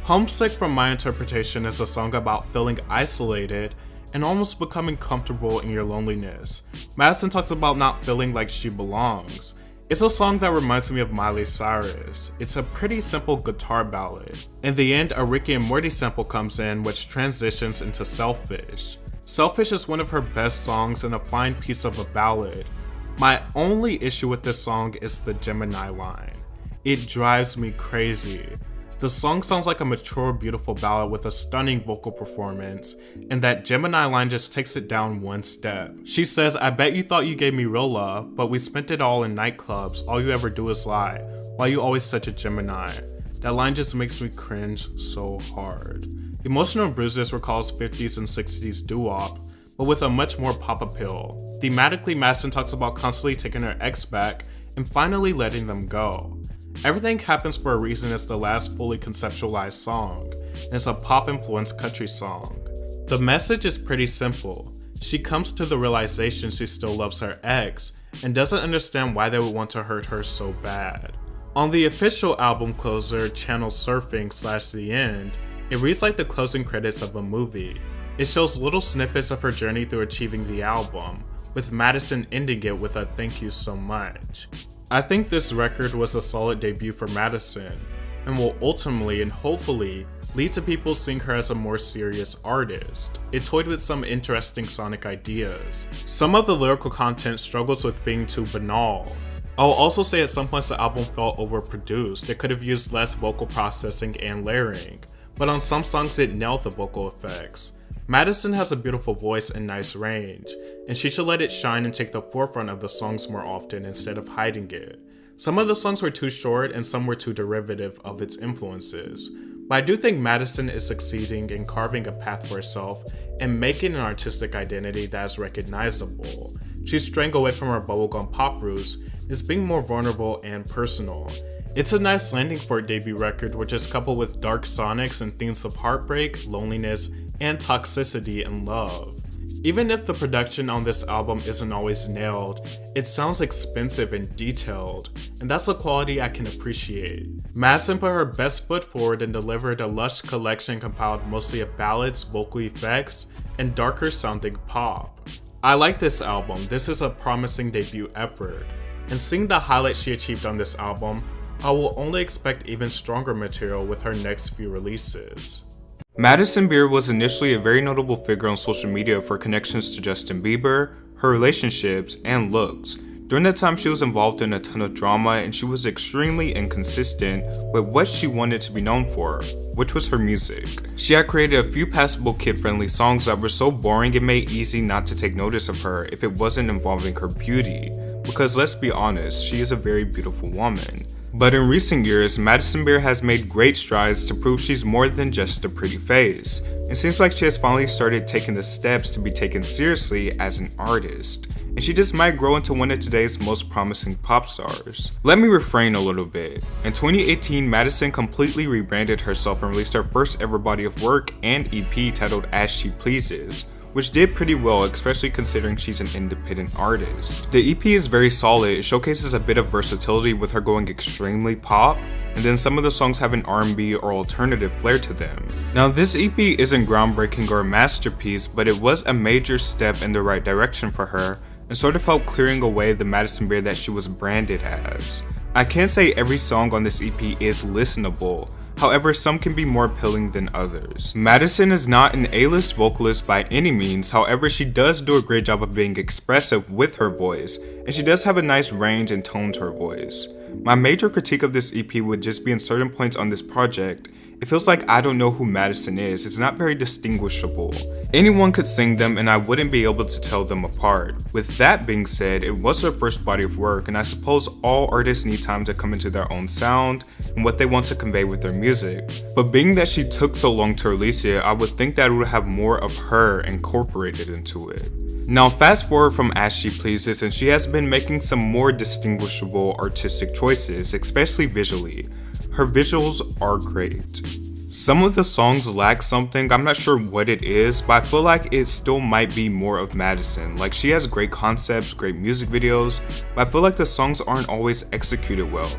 Homesick, from my interpretation, is a song about feeling isolated and almost becoming comfortable in your loneliness. Madison talks about not feeling like she belongs. It's a song that reminds me of Miley Cyrus. It's a pretty simple guitar ballad. In the end, a Ricky and Morty sample comes in, which transitions into Selfish. Selfish is one of her best songs and a fine piece of a ballad. My only issue with this song is the Gemini line. It drives me crazy. The song sounds like a mature, beautiful ballad with a stunning vocal performance, and that Gemini line just takes it down one step. She says, I bet you thought you gave me real love, but we spent it all in nightclubs, all you ever do is lie, why you always such a Gemini? That line just makes me cringe so hard. Emotional Bruises recalls 50s and 60s doo-wop, but with a much more pop appeal. Thematically, Madison talks about constantly taking her ex back and finally letting them go. Everything Happens for a Reason is the last fully conceptualized song, and it's a pop-influenced country song. The message is pretty simple. She comes to the realization she still loves her ex, and doesn't understand why they would want to hurt her so bad. On the official album closer, Channel Surfing / The End, it reads like the closing credits of a movie. It shows little snippets of her journey through achieving the album, with Madison ending it with a thank you so much. I think this record was a solid debut for Madison, and will ultimately and hopefully lead to people seeing her as a more serious artist. It toyed with some interesting sonic ideas. Some of the lyrical content struggles with being too banal. I'll also say at some points the album felt overproduced. It could have used less vocal processing and layering, but on some songs it nailed the vocal effects. Madison has a beautiful voice and nice range, and she should let it shine and take the forefront of the songs more often instead of hiding it. Some of the songs were too short and some were too derivative of its influences, but I do think Madison is succeeding in carving a path for herself and making an artistic identity that is recognizable. She's straying away from her bubblegum pop roots and is being more vulnerable and personal. It's a nice landing for a debut record, which is coupled with dark sonics and themes of heartbreak, loneliness, and toxicity and love. Even if the production on this album isn't always nailed, it sounds expensive and detailed, and that's a quality I can appreciate. Madison put her best foot forward and delivered a lush collection compiled mostly of ballads, vocal effects, and darker sounding pop. I like this album. This is a promising debut effort, and seeing the highlights she achieved on this album, I will only expect even stronger material with her next few releases. Madison Beer was initially a very notable figure on social media for connections to Justin Bieber, her relationships, and looks. During that time, she was involved in a ton of drama and she was extremely inconsistent with what she wanted to be known for, which was her music. She had created a few passable kid-friendly songs that were so boring it made it easy not to take notice of her if it wasn't involving her beauty, because let's be honest, she is a very beautiful woman. But in recent years, Madison Beer has made great strides to prove she's more than just a pretty face. It seems like she has finally started taking the steps to be taken seriously as an artist, and she just might grow into one of today's most promising pop stars. Let me refrain a little bit. In 2018, Madison completely rebranded herself and released her first ever body of work and EP titled As She Pleases, which did pretty well, especially considering she's an independent artist. The EP is very solid. It showcases a bit of versatility with her going extremely pop, and then some of the songs have an R&B or alternative flair to them. Now this EP isn't groundbreaking or a masterpiece, but it was a major step in the right direction for her, and sort of helped clearing away the Madison Beer that she was branded as. I can't say every song on this EP is listenable, however some can be more appealing than others. Madison is not an A-list vocalist by any means, however she does do a great job of being expressive with her voice, and she does have a nice range and tone to her voice. My major critique of this EP would just be in certain points on this project. It feels like I don't know who Madison is. It's not very distinguishable. Anyone could sing them and I wouldn't be able to tell them apart. With that being said, it was her first body of work, and I suppose all artists need time to come into their own sound and what they want to convey with their music. But being that she took so long to release it, I would think that it would have more of her incorporated into it. Now fast forward from As She Pleases, and she has been making some more distinguishable artistic choices, especially visually. Her visuals are great. Some of the songs lack something, I'm not sure what it is, but I feel like it still might be more of Madison. Like, she has great concepts, great music videos, but I feel like the songs aren't always executed well.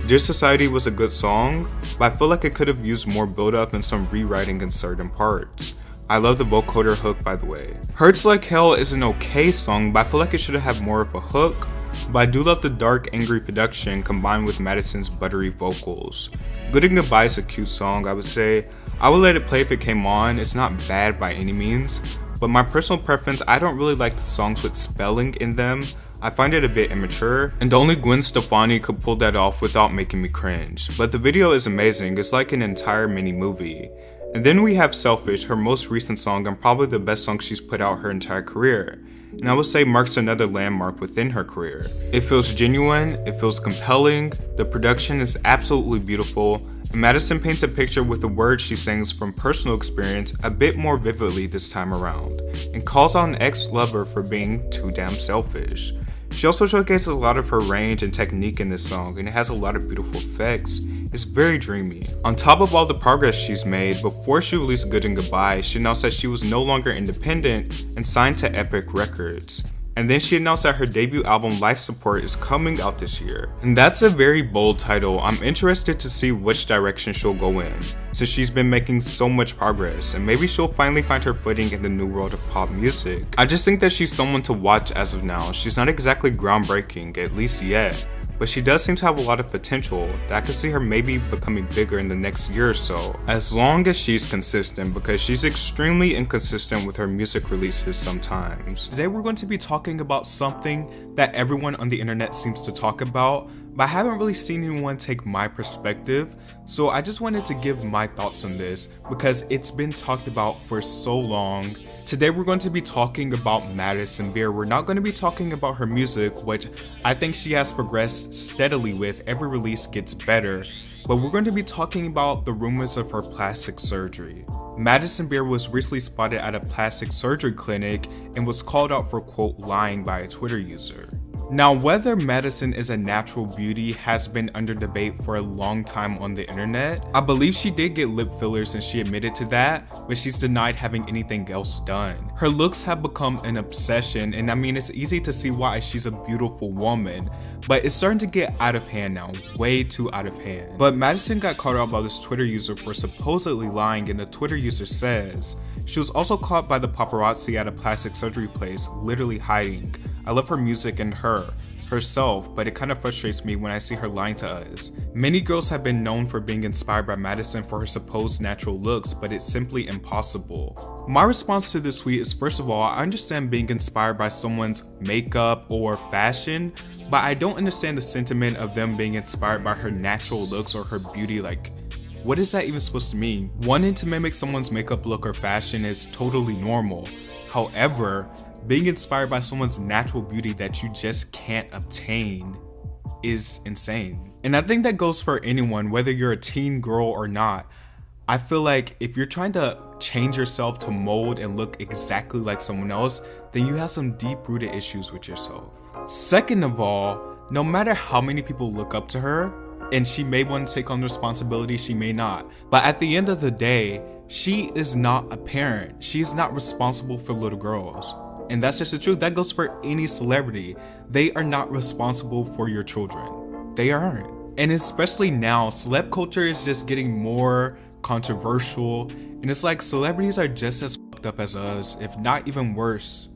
Dear Society was a good song, but I feel like it could have used more build up and some rewriting in certain parts. I love the vocoder hook, by the way. Hurts Like Hell is an okay song, but I feel like it should have had more of a hook. But I do love the dark, angry production combined with Madison's buttery vocals. Good and Goodbye is a cute song, I would say. I would let it play if it came on. It's not bad by any means, but my personal preference, I don't really like the songs with spelling in them. I find it a bit immature, and only Gwen Stefani could pull that off without making me cringe. But the video is amazing. It's like an entire mini movie. And then we have Selfish, her most recent song and probably the best song she's put out her entire career. And I would say marks another landmark within her career. It feels genuine, it feels compelling, the production is absolutely beautiful, and Madison paints a picture with the words she sings from personal experience a bit more vividly this time around, and calls out an ex-lover for being too damn selfish. She also showcases a lot of her range and technique in this song, and it has a lot of beautiful effects. It's very dreamy. On top of all the progress she's made, before she released Good and Goodbye, she announced that she was no longer independent and signed to Epic Records. And then she announced that her debut album Life Support is coming out this year. And that's a very bold title. I'm interested to see which direction she'll go in, since she's been making so much progress, and maybe she'll finally find her footing in the new world of pop music. I just think that she's someone to watch as of now. She's not exactly groundbreaking, at least yet, but she does seem to have a lot of potential that I could see her maybe becoming bigger in the next year or so, as long as she's consistent, because she's extremely inconsistent with her music releases sometimes. Today we're going to be talking about something that everyone on the internet seems to talk about, but I haven't really seen anyone take my perspective, so I just wanted to give my thoughts on this because it's been talked about for so long. Today we're going to be talking about Madison Beer. We're not going to be talking about her music, which I think she has progressed steadily with. Every release gets better, but we're going to be talking about the rumors of her plastic surgery. Madison Beer was recently spotted at a plastic surgery clinic and was called out for, quote, lying by a Twitter user. Now, whether Madison is a natural beauty has been under debate for a long time on the internet. I believe she did get lip fillers and she admitted to that, but she's denied having anything else done. Her looks have become an obsession, and I mean, it's easy to see why she's a beautiful woman, but it's starting to get out of hand now, way too out of hand. But Madison got caught out by this Twitter user for supposedly lying, and the Twitter user says, she was also caught by the paparazzi at a plastic surgery place, literally hiding. I love her music and herself, but it kind of frustrates me when I see her lying to us. Many girls have been known for being inspired by Madison for her supposed natural looks, but it's simply impossible. My response to this tweet is, first of all, I understand being inspired by someone's makeup or fashion, but I don't understand the sentiment of them being inspired by her natural looks or her beauty. Like, what is that even supposed to mean? Wanting to mimic someone's makeup look or fashion is totally normal. However, being inspired by someone's natural beauty that you just can't obtain is insane. And I think that goes for anyone, whether you're a teen girl or not. I feel like if you're trying to change yourself to mold and look exactly like someone else, then you have some deep-rooted issues with yourself. Second of all, no matter how many people look up to her, and she may want to take on the responsibility, she may not. But at the end of the day, she is not a parent. She is not responsible for little girls. And that's just the truth. That goes for any celebrity. They are not responsible for your children. They aren't. And especially now, celeb culture is just getting more controversial. And it's like celebrities are just as fucked up as us, if not even worse.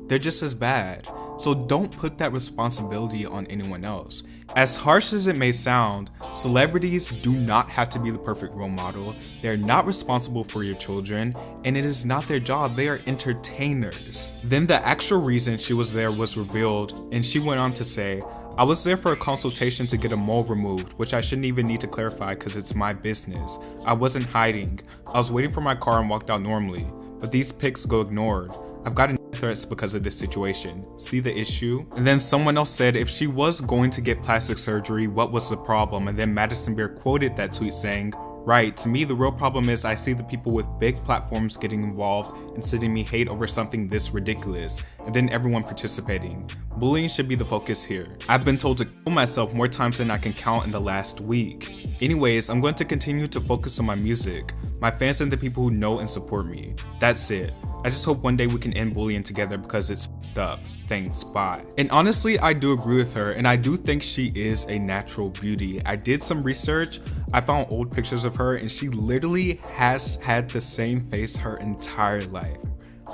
They're just as bad. So don't put that responsibility on anyone else. As harsh as it may sound, celebrities do not have to be the perfect role model. They're not responsible for your children, and it is not their job. They are entertainers. Then the actual reason she was there was revealed, and she went on to say, I was there for a consultation to get a mole removed, which I shouldn't even need to clarify because it's my business. I wasn't hiding. I was waiting for my car and walked out normally, but these pics go ignored. I've gotten threats because of this situation. See the issue? And then someone else said if she was going to get plastic surgery, what was the problem? And then Madison Beer quoted that tweet saying, right, to me the real problem is I see the people with big platforms getting involved and sending me hate over something this ridiculous, and then everyone participating. Bullying should be the focus here. I've been told to kill myself more times than I can count in the last week. Anyways, I'm going to continue to focus on my music, my fans, and the people who know and support me. That's it. I just hope one day we can end bullying together because it's f***ed up. Thanks, bye. And honestly, I do agree with her, and I do think she is a natural beauty. I did some research. I found old pictures of her, and she literally has had the same face her entire life.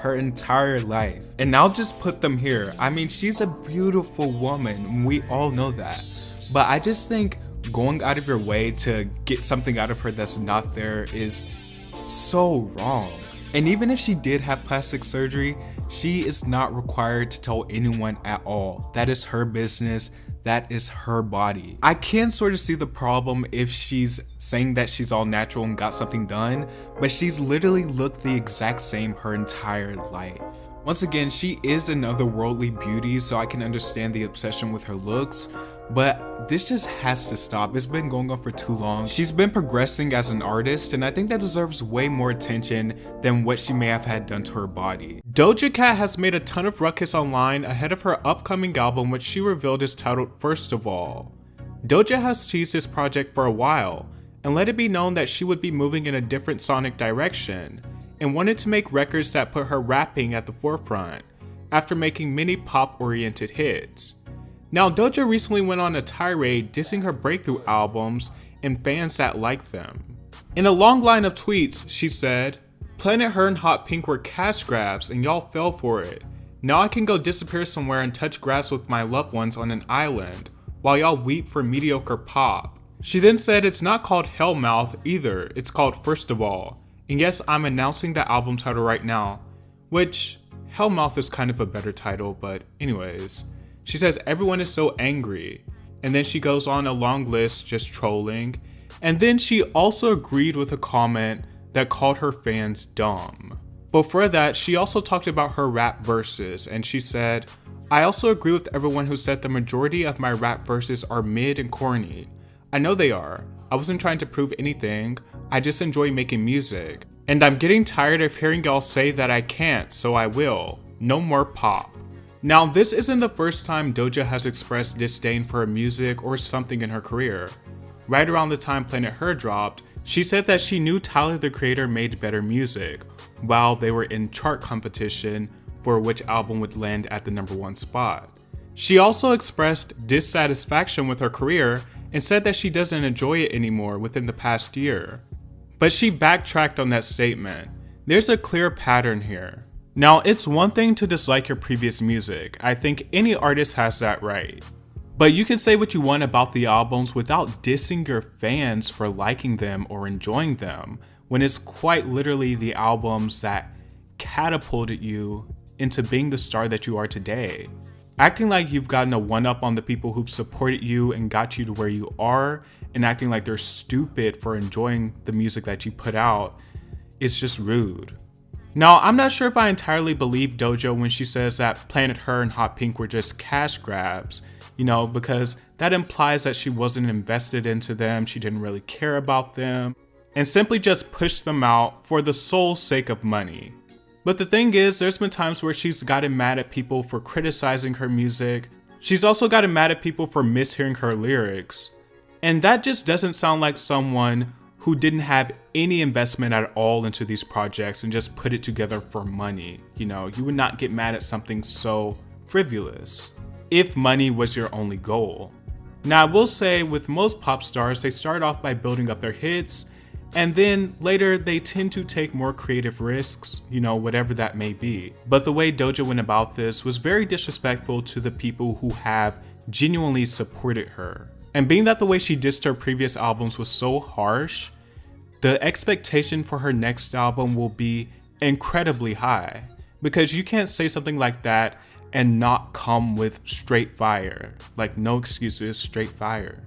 Her entire life. And I'll just put them here. I mean, she's a beautiful woman. We all know that. But I just think going out of your way to get something out of her that's not there is so wrong. And even if she did have plastic surgery, she is not required to tell anyone at all. That is her business. That is her body. I can sort of see the problem if she's saying that she's all natural and got something done, but she's literally looked the exact same her entire life. Once again, she is an otherworldly beauty, so I can understand the obsession with her looks, but this just has to stop. It's been going on for too long. She's been progressing as an artist, and I think that deserves way more attention than what she may have had done to her body. Doja Cat has made a ton of ruckus online ahead of her upcoming album, which she revealed is titled First of All. Doja has teased this project for a while, and let it be known that she would be moving in a different sonic direction, and wanted to make records that put her rapping at the forefront, after making many pop-oriented hits. Now, Doja recently went on a tirade dissing her breakthrough albums and fans that like them. In a long line of tweets, she said, Planet Her and Hot Pink were cash grabs and y'all fell for it. Now I can go disappear somewhere and touch grass with my loved ones on an island, while y'all weep for mediocre pop. She then said it's not called Hellmouth either, it's called First of All. And yes, I'm announcing the album title right now, which Hellmouth is kind of a better title, but anyways. She says everyone is so angry, and then she goes on a long list just trolling, and then she also agreed with a comment that called her fans dumb. Before that, she also talked about her rap verses, and she said, I also agree with everyone who said the majority of my rap verses are mid and corny. I know they are. I wasn't trying to prove anything, I just enjoy making music. And I'm getting tired of hearing y'all say that I can't, so I will. No more pop. Now, this isn't the first time Doja has expressed disdain for her music or something in her career. Right around the time Planet Her dropped, she said that she knew Tyler the Creator made better music, while they were in chart competition for which album would land at the #1 spot. She also expressed dissatisfaction with her career and said that she doesn't enjoy it anymore within the past year. But she backtracked on that statement. There's a clear pattern here. Now, it's one thing to dislike your previous music. I think any artist has that right. But you can say what you want about the albums without dissing your fans for liking them or enjoying them, when it's quite literally the albums that catapulted you into being the star that you are today. Acting like you've gotten a one-up on the people who've supported you and got you to where you are, and acting like they're stupid for enjoying the music that you put out, is just rude. Now, I'm not sure if I entirely believe Doja when she says that Planet Her and Hot Pink were just cash grabs, because that implies that she wasn't invested into them, she didn't really care about them, and simply just pushed them out for the sole sake of money. But the thing is, there's been times where she's gotten mad at people for criticizing her music. She's also gotten mad at people for mishearing her lyrics. And that just doesn't sound like someone who didn't have any investment at all into these projects and just put it together for money. You would not get mad at something so frivolous if money was your only goal. Now, I will say with most pop stars, they start off by building up their hits, and then later they tend to take more creative risks, whatever that may be. But the way Doja went about this was very disrespectful to the people who have genuinely supported her. And being that the way she dissed her previous albums was so harsh, the expectation for her next album will be incredibly high, because you can't say something like that and not come with straight fire. Like, no excuses, straight fire.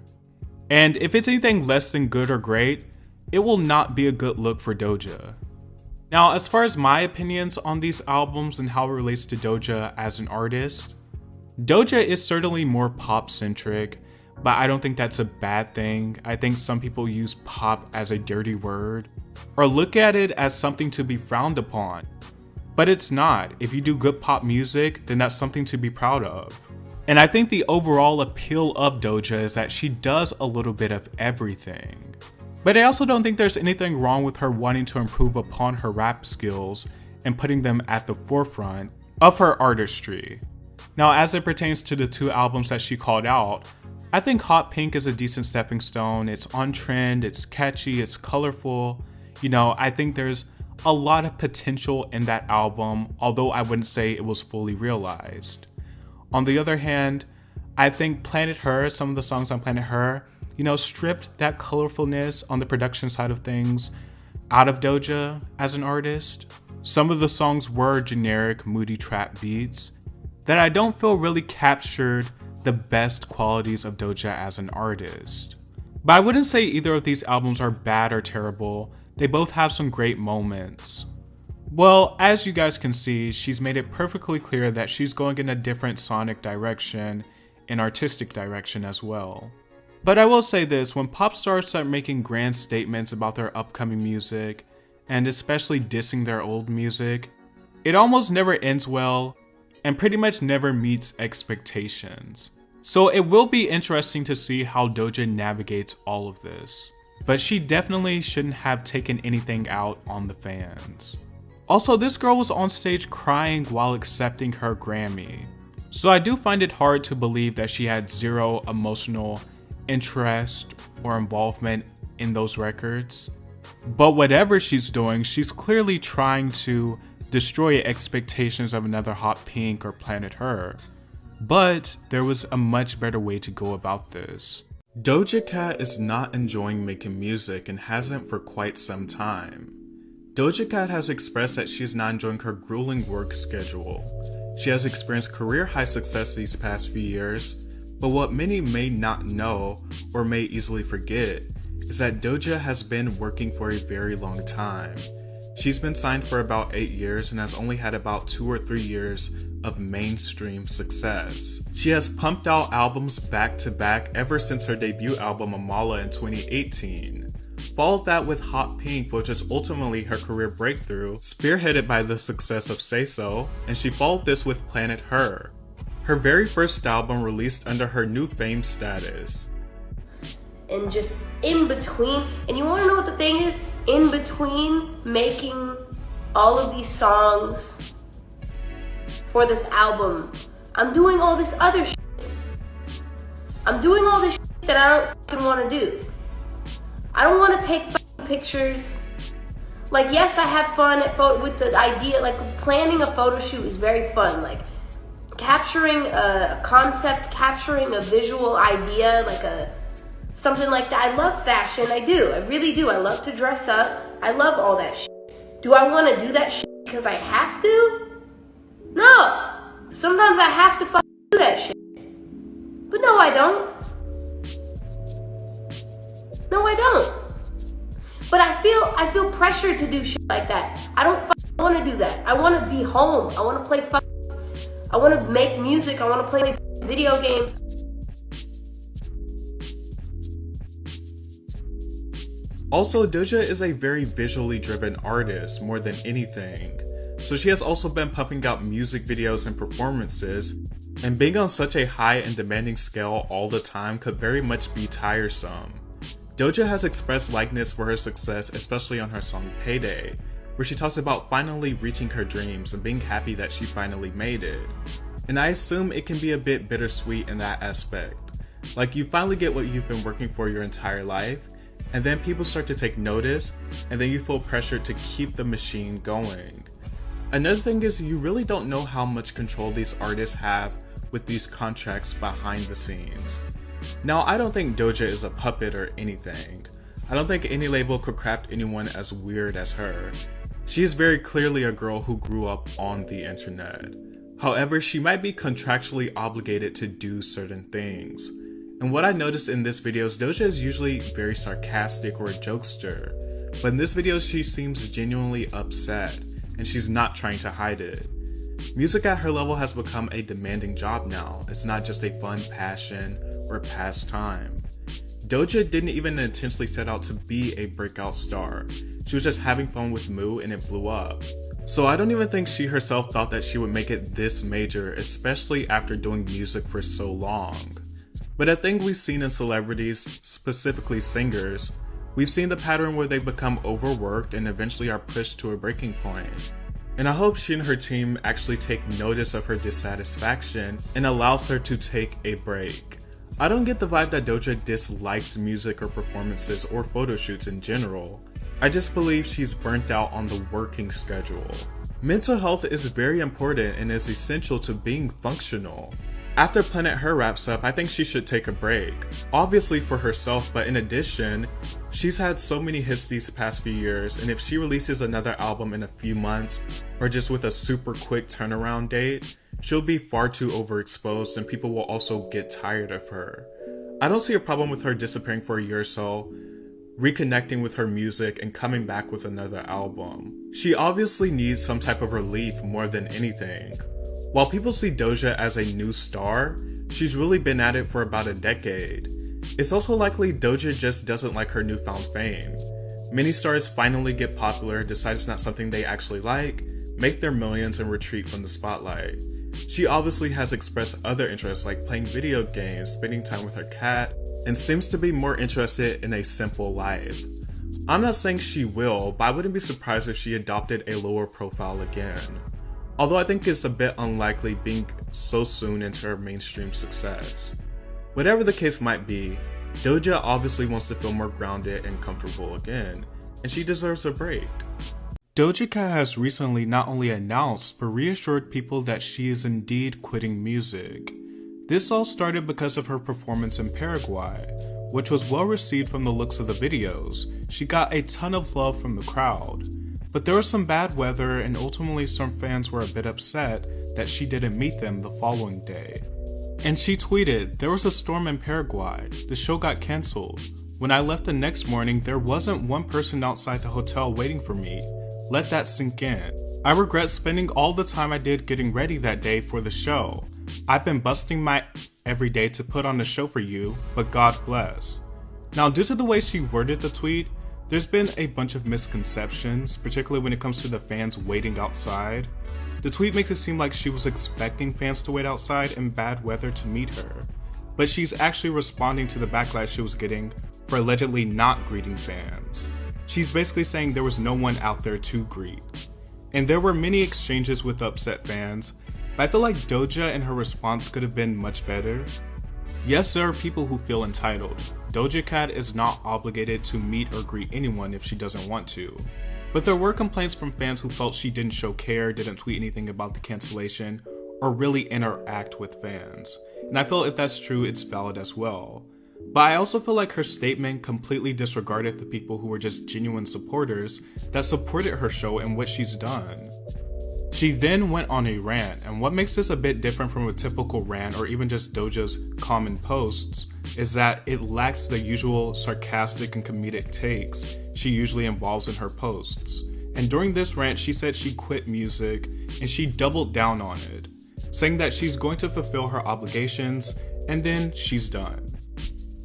And if it's anything less than good or great, it will not be a good look for Doja. Now, as far as my opinions on these albums and how it relates to Doja as an artist, Doja is certainly more pop-centric, but I don't think that's a bad thing. I think some people use pop as a dirty word, or look at it as something to be frowned upon. But it's not. If you do good pop music, then that's something to be proud of. And I think the overall appeal of Doja is that she does a little bit of everything. But I also don't think there's anything wrong with her wanting to improve upon her rap skills and putting them at the forefront of her artistry. Now, as it pertains to the two albums that she called out, I think Hot Pink is a decent stepping stone. It's on trend, it's catchy, it's colorful. I think there's a lot of potential in that album, although I wouldn't say it was fully realized. On the other hand, I think Planet Her, some of the songs on Planet Her, stripped that colorfulness on the production side of things out of Doja as an artist. Some of the songs were generic, moody trap beats that I don't feel really captured the best qualities of Doja as an artist. But I wouldn't say either of these albums are bad or terrible. They both have some great moments. Well, as you guys can see, she's made it perfectly clear that she's going in a different sonic direction and artistic direction as well. But I will say this, when pop stars start making grand statements about their upcoming music, and especially dissing their old music, it almost never ends well and pretty much never meets expectations. So it will be interesting to see how Doja navigates all of this. But she definitely shouldn't have taken anything out on the fans. Also, this girl was on stage crying while accepting her Grammy. So I do find it hard to believe that she had zero emotional interest or involvement in those records. But whatever she's doing, she's clearly trying to destroy expectations of another Hot Pink or Planet Her. But there was a much better way to go about this. Doja Cat is not enjoying making music and hasn't for quite some time. Doja Cat has expressed that she is not enjoying her grueling work schedule. She has experienced career high success these past few years, but what many may not know or may easily forget is that Doja has been working for a very long time. She's been signed for about 8 years and has only had about 2 or 3 years of mainstream success. She has pumped out albums back to back ever since her debut album Amala in 2018. Followed that with Hot Pink, which is ultimately her career breakthrough, spearheaded by the success of Say So, and she followed this with Planet Her, her very first album released under her new fame status. And just in between, and you wanna know what the thing is? In between making all of these songs for this album, I'm doing all this other shit. I'm doing all this shit that I don't fucking wanna do. I don't wanna take pictures. Like, yes, I have fun with the idea, like planning a photo shoot is very fun. Like capturing a concept, capturing a visual idea, like something like that. I love fashion, I do, I really do. I love to dress up, I love all that shit. Do I wanna do that shit because I have to? No, sometimes I have to fucking do that shit. But no, I don't. No, I don't. But I feel pressured to do shit like that. I don't want to do that. I want to be home. I want to play I want to make music. I want to play video games. Also, Doja is a very visually driven artist more than anything. So she has also been pumping out music videos and performances, and being on such a high and demanding scale all the time could very much be tiresome. Doja has expressed likeness for her success, especially on her song Payday, where she talks about finally reaching her dreams and being happy that she finally made it. And I assume it can be a bit bittersweet in that aspect. Like, you finally get what you've been working for your entire life, and then people start to take notice, and then you feel pressured to keep the machine going. Another thing is, you really don't know how much control these artists have with these contracts behind the scenes. Now, I don't think Doja is a puppet or anything. I don't think any label could craft anyone as weird as her. She is very clearly a girl who grew up on the internet. However, she might be contractually obligated to do certain things. And what I noticed in this video is Doja is usually very sarcastic or a jokester, but in this video she seems genuinely upset, and she's not trying to hide it. Music at her level has become a demanding job now. It's not just a fun passion or pastime. Doja didn't even intentionally set out to be a breakout star. She was just having fun with Moo and it blew up. So I don't even think she herself thought that she would make it this major, especially after doing music for so long. But I think we've seen in celebrities, specifically singers, we've seen the pattern where they become overworked and eventually are pushed to a breaking point. And I hope she and her team actually take notice of her dissatisfaction and allows her to take a break. I don't get the vibe that Doja dislikes music or performances or photo shoots in general. I just believe she's burnt out on the working schedule. Mental health is very important and is essential to being functional. After Planet Her wraps up, I think she should take a break. Obviously for herself, but in addition, she's had so many hits these past few years, and if she releases another album in a few months, or just with a super quick turnaround date, she'll be far too overexposed and people will also get tired of her. I don't see a problem with her disappearing for a year or so, reconnecting with her music and coming back with another album. She obviously needs some type of relief more than anything. While people see Doja as a new star, she's really been at it for about a decade. It's also likely Doja just doesn't like her newfound fame. Many stars finally get popular, decide it's not something they actually like, make their millions and retreat from the spotlight. She obviously has expressed other interests like playing video games, spending time with her cat, and seems to be more interested in a simple life. I'm not saying she will, but I wouldn't be surprised if she adopted a lower profile again. Although I think it's a bit unlikely being so soon into her mainstream success. Whatever the case might be, Doja obviously wants to feel more grounded and comfortable again, and she deserves a break. Doja Cat has recently not only announced but reassured people that she is indeed quitting music. This all started because of her performance in Paraguay, which was well received from the looks of the videos. She got a ton of love from the crowd. But there was some bad weather and ultimately some fans were a bit upset that she didn't meet them the following day. And she tweeted, "There was a storm in Paraguay. The show got cancelled. When I left the next morning, there wasn't one person outside the hotel waiting for me. Let that sink in. I regret spending all the time I did getting ready that day for the show. I've been busting my every day to put on a show for you, but God bless." Now, due to the way she worded the tweet, there's been a bunch of misconceptions, particularly when it comes to the fans waiting outside. The tweet makes it seem like she was expecting fans to wait outside in bad weather to meet her, but she's actually responding to the backlash she was getting for allegedly not greeting fans. She's basically saying there was no one out there to greet. And there were many exchanges with upset fans, but I feel like Doja and her response could have been much better. Yes, there are people who feel entitled. Doja Cat is not obligated to meet or greet anyone if she doesn't want to. But there were complaints from fans who felt she didn't show care, didn't tweet anything about the cancellation, or really interact with fans. And I feel if that's true, it's valid as well. But I also feel like her statement completely disregarded the people who were just genuine supporters that supported her show and what she's done. She then went on a rant, and what makes this a bit different from a typical rant or even just Doja's common posts is that it lacks the usual sarcastic and comedic takes she usually involves in her posts. And during this rant, she said she quit music and she doubled down on it, saying that she's going to fulfill her obligations and then she's done.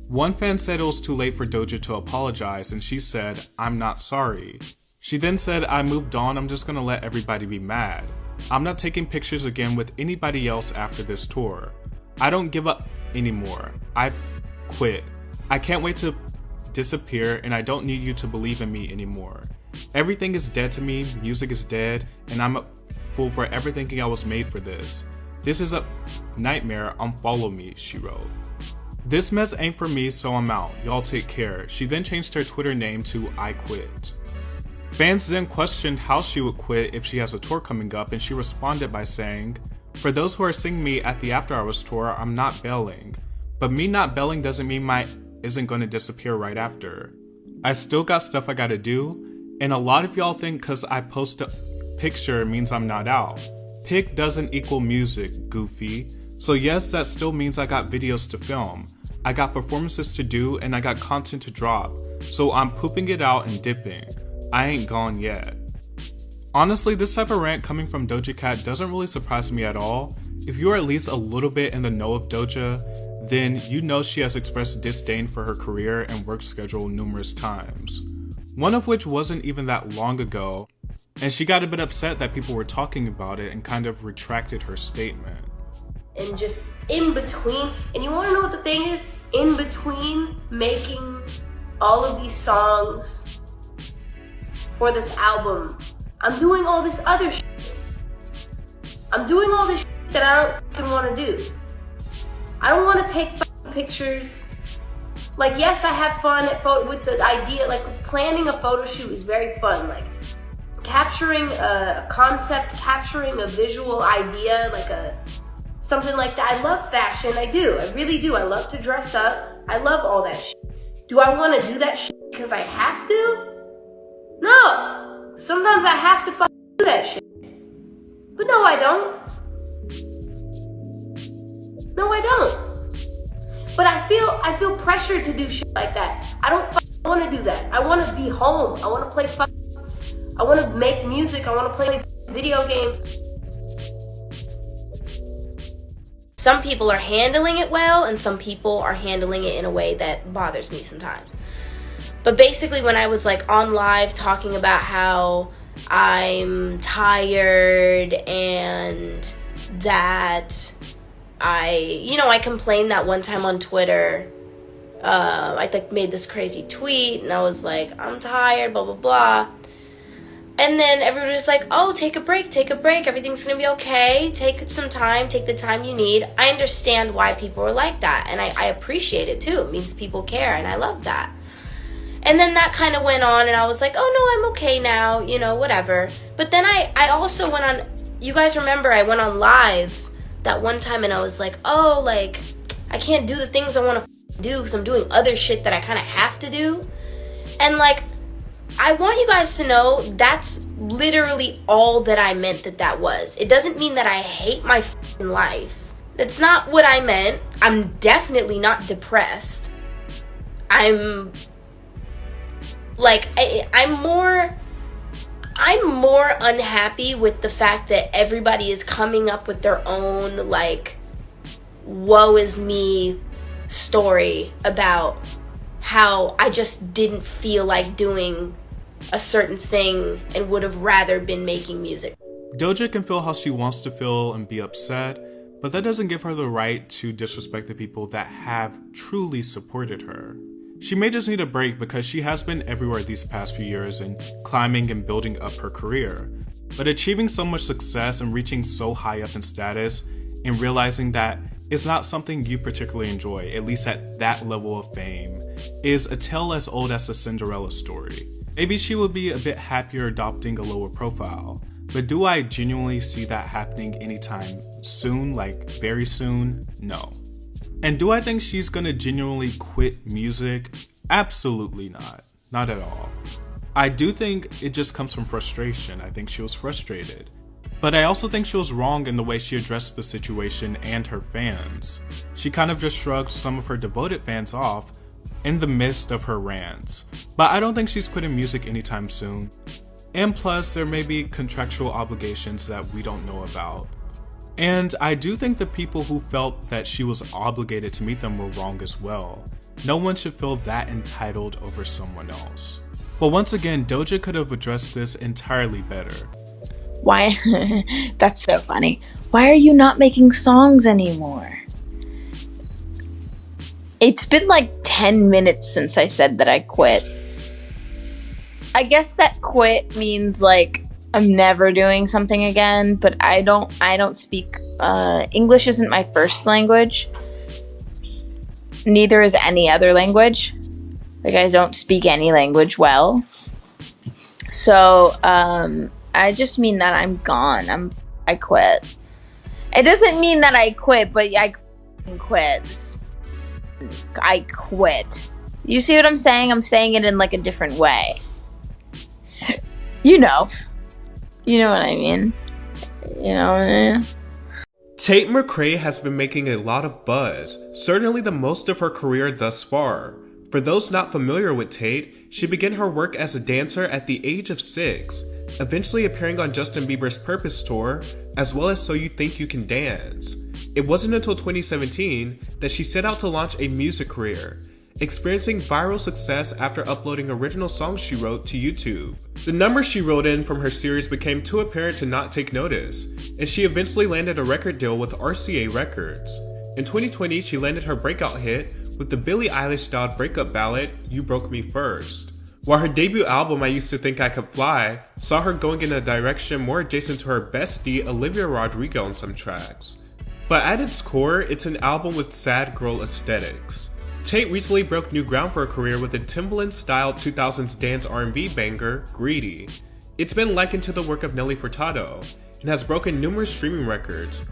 One fan said it was too late for Doja to apologize, and she said, "I'm not sorry." She then said, "I moved on, I'm just gonna let everybody be mad. I'm not taking pictures again with anybody else after this tour. I don't give up anymore. I've quit. I can't wait to disappear, and I don't need you to believe in me anymore. Everything is dead to me, music is dead, and I'm a fool for ever thinking I was made for this. This is a nightmare, unfollow me," she wrote. "This mess ain't for me, so I'm out. Y'all take care." She then changed her Twitter name to I Quit. Fans then questioned how she would quit if she has a tour coming up, and she responded by saying, "For those who are seeing me at the After Hours tour, I'm not bailing. But me not bailing doesn't mean my isn't going to disappear right after. I still got stuff I gotta do, and a lot of y'all think cause I post a picture means I'm not out. Pic doesn't equal music, goofy. So yes, that still means I got videos to film. I got performances to do, and I got content to drop. So I'm pooping it out and dipping. I ain't gone yet." Honestly, this type of rant coming from Doja Cat doesn't really surprise me at all. If you're at least a little bit in the know of Doja, then you know she has expressed disdain for her career and work schedule numerous times. One of which wasn't even that long ago, and she got a bit upset that people were talking about it and kind of retracted her statement. And just in between, and you want to know what the thing is? In between making all of these songs for this album, I'm doing all this other shit. I'm doing all this shit that I don't fucking want to do. I don't want to take pictures. Like, yes, I have fun with the idea, like planning a photo shoot is very fun. Like capturing a concept, capturing a visual idea, like something like that. I love fashion, I do, I really do. I love to dress up, I love all that shit. Do I want to do that shit because I have to? No, sometimes I have to fucking do that shit. But no, I don't. No, I don't. But I feel pressured to do shit like that. I don't want to do that. I want to be home. I want to play I want to make music. I want to play video games. Some people are handling it well, and some people are handling it in a way that bothers me sometimes. But basically, when I was like on live talking about how I'm tired and that I complained that one time on Twitter. I made this crazy tweet, and I was like, I'm tired, blah, blah, blah. And then everybody was like, oh, take a break, everything's gonna be okay, take some time, take the time you need. I understand why people are like that, and I appreciate it too. It means people care, and I love that. And then that kind of went on, and I was like, oh no, I'm okay now, whatever. But then I also went on, you guys remember I went on live that one time, and I was like, oh, like, I can't do the things I want to do because I'm doing other shit that I kind of have to do. And like, I want you guys to know that's literally all that I meant that was. It doesn't mean that I hate my life. That's not what I meant. I'm definitely not depressed. I'm more unhappy with the fact that everybody is coming up with their own, like, woe is me story about how I just didn't feel like doing a certain thing and would have rather been making music. Doja can feel how she wants to feel and be upset, but that doesn't give her the right to disrespect the people that have truly supported her. She may just need a break because she has been everywhere these past few years and climbing and building up her career. But achieving so much success and reaching so high up in status and realizing that it's not something you particularly enjoy, at least at that level of fame, is a tale as old as the Cinderella story. Maybe she would be a bit happier adopting a lower profile, but do I genuinely see that happening anytime soon, like very soon? No. And do I think she's gonna genuinely quit music? Absolutely not. Not at all. I do think it just comes from frustration. I think she was frustrated. But I also think she was wrong in the way she addressed the situation and her fans. She kind of just shrugged some of her devoted fans off in the midst of her rants. But I don't think she's quitting music anytime soon. And plus, there may be contractual obligations that we don't know about. And I do think the people who felt that she was obligated to meet them were wrong as well. No one should feel that entitled over someone else. But once again, Doja could have addressed this entirely better. Why? That's so funny. Why are you not making songs anymore? It's been like 10 minutes since I said that I quit. I guess that quit means like I'm never doing something again, but I don't speak English isn't my first language. Neither is any other language. Like I don't speak any language well. So, I just mean that I'm gone. I quit. It doesn't mean that I quit, but I quit. I quit. You see what I'm saying? I'm saying it in like a different way. You know. You know what I mean. You know what I mean? Tate McRae has been making a lot of buzz, certainly the most of her career thus far. For those not familiar with Tate, she began her work as a dancer at the age of 6, eventually appearing on Justin Bieber's Purpose Tour, as well as So You Think You Can Dance. It wasn't until 2017 that she set out to launch a music career, experiencing viral success after uploading original songs she wrote to YouTube. The numbers she wrote in from her series became too apparent to not take notice, and she eventually landed a record deal with RCA Records. In 2020, she landed her breakout hit with the Billie Eilish-styled breakup ballad, You Broke Me First. While her debut album, I Used to Think I Could Fly, saw her going in a direction more adjacent to her bestie, Olivia Rodrigo, on some tracks. But at its core, it's an album with sad girl aesthetics. Tate recently broke new ground for her career with a Timbaland-styled 2000s dance R&B banger, Greedy. It's been likened to the work of Nelly Furtado, and has broken numerous streaming records,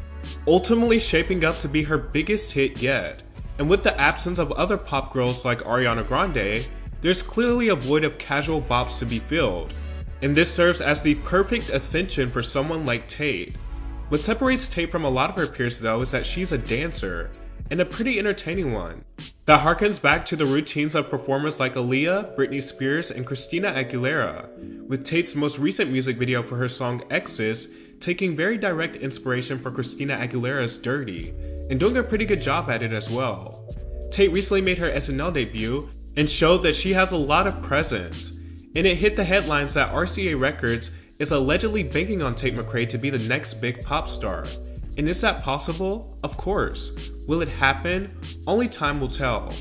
ultimately shaping up to be her biggest hit yet. And with the absence of other pop girls like Ariana Grande, there's clearly a void of casual bops to be filled, and this serves as the perfect ascension for someone like Tate. What separates Tate from a lot of her peers though is that she's a dancer, and a pretty entertaining one, that harkens back to the routines of performers like Aaliyah, Britney Spears, and Christina Aguilera, with Tate's most recent music video for her song Exes taking very direct inspiration from Christina Aguilera's Dirty, and doing a pretty good job at it as well. Tate recently made her SNL debut, and showed that she has a lot of presence, and it hit the headlines that RCA Records is allegedly banking on Tate McRae to be the next big pop star. And is that possible? Of course. Will it happen? Only time will tell.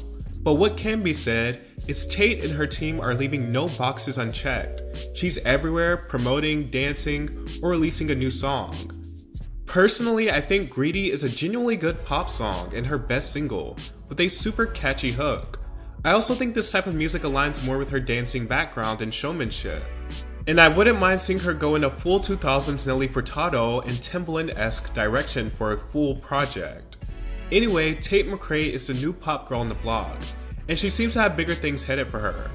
But what can be said is Tate and her team are leaving no boxes unchecked. She's everywhere, promoting, dancing, or releasing a new song. Personally, I think Greedy is a genuinely good pop song and her best single, with a super catchy hook. I also think this type of music aligns more with her dancing background and showmanship. And I wouldn't mind seeing her go in a full 2000s Nelly Furtado and Timbaland-esque direction for a full project. Anyway, Tate McRae is the new pop girl on the block, and she seems to have bigger things headed for her.